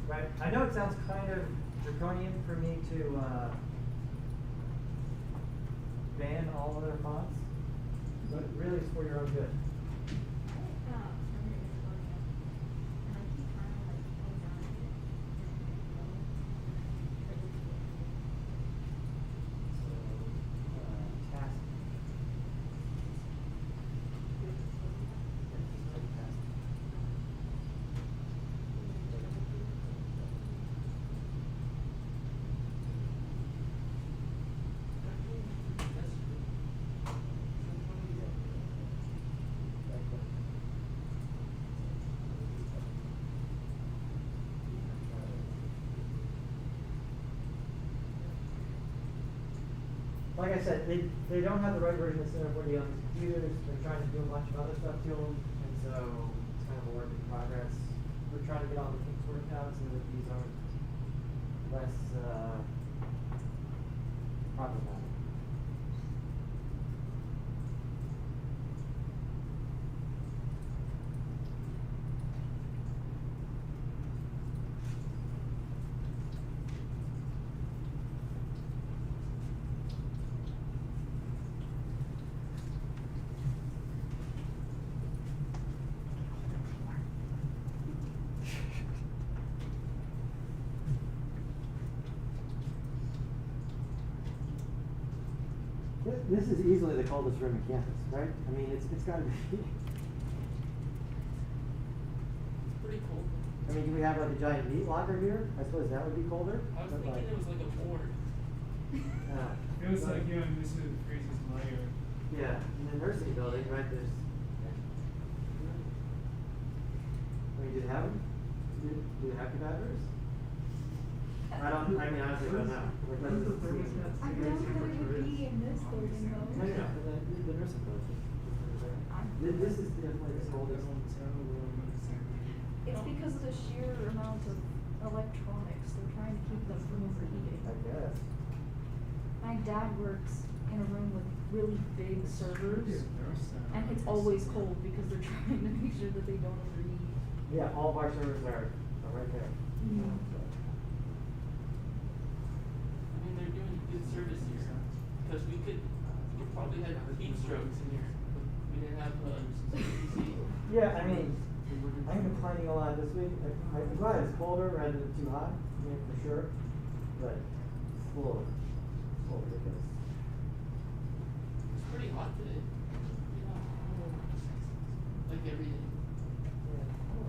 Right. I know it sounds kind of draconian for me to ban all other fonts, but really it's for your own good. Like I said, they don't have the right version of Cinema 4D on these computers. They're trying to do a bunch of other stuff to them, and so it's kind of a work in progress. We're trying to get all the kinks worked out so that these aren't less problematic. This is easily the coldest room in campus, right? I mean, it's got to be.
Pretty cold.
I mean, do we have like a giant meat locker here? I suppose that would be colder.
I was
but,
thinking
like,
it was like a board.
It was like you and Mr. Freeze's layer.
Yeah, in the nursing building, right? There's. I mean, do they have them? Do they have cadavers? I don't. I mean, honestly, I don't know. Like, that doesn't seem.
I know that it would be in this building though.
No, the nursing building. This is the like the coldest.
It's because of the sheer amount of electronics. They're trying to keep them from overheating.
I guess.
My dad works in a room with really big servers, and it's always cold because they're trying to make sure that they don't overheat.
Yeah, all of our servers are right there.
Mhm.
I mean, they're doing good service here, because we could probably have heat strokes in here. We didn't have AC.
Yeah, I mean, I'm complaining a lot this week. I'm glad it's colder rather than too hot, I mean, for sure. But it's a little ridiculous.
It's pretty hot today. Like every day.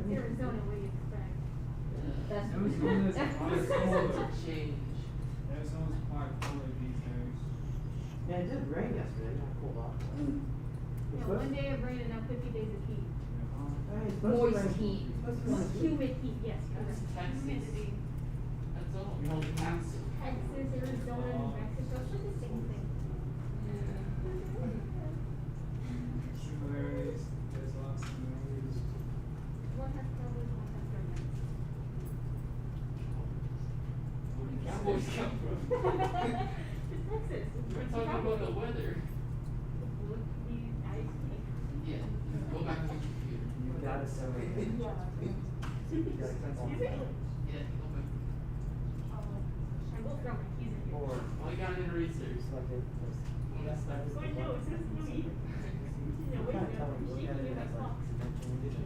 Arizona, what do you expect?
That's
Arizona's
It's
quite
such
colder.
a change.
Arizona's quite colder these days.
Yeah, it did rain yesterday. It got cooled off. It's
Yeah,
supposed
one
to-
day of rain and now 50 days of heat.
I mean, it's supposed to
moist
rain-
heat.
it's supposed to rain this week.
Humid heat, yes.
That's
correct.
Texas.
Humidity.
That's all. Texas.
Texas, Arizona, New Mexico, it's like the same thing.
Similarities, there's a lot of similarities.
One has problems, one has problems.
Where do Cowboys come from?
It's Texas.
We're talking about the weather.
Look, ice cream.
Yeah, go back to the computer.
God, it's so many things.
Excuse me?
Yeah, go back.
I will throw my keys in here.
Or,
All you got in research.
it's like it was.
When it's like-
So I know, it says Louis. You know, wait a
Kinda tell me,
minute,
look
shaking
at it
in my
as like
socks.
convention.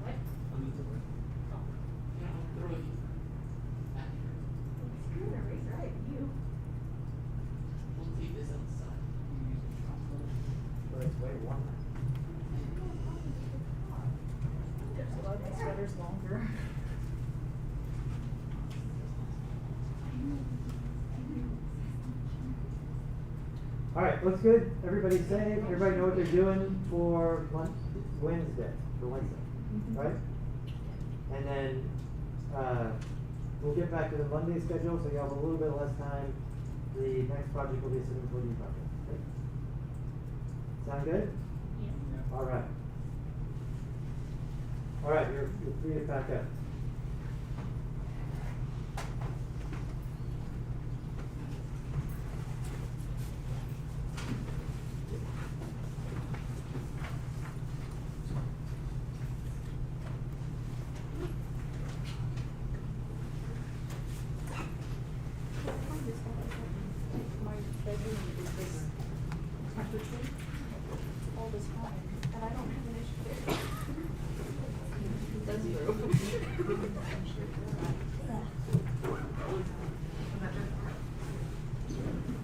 What? Oh.
You know, throw it at her.
Screw that razor, I have you.
We'll take this outside.
But it's way warmer.
So that my sweater's longer.
All right, looks good. Everybody safe. Everybody know what they're doing for Wednesday, right? And then we'll get back to the Monday schedule, so you have a little bit less time. The next project will be a 740 project. Okay? Sound good?
Yeah.
All right. All right, you're free to pack up.
My bedroom is this temperature all this time, and I don't have an issue there. That's true.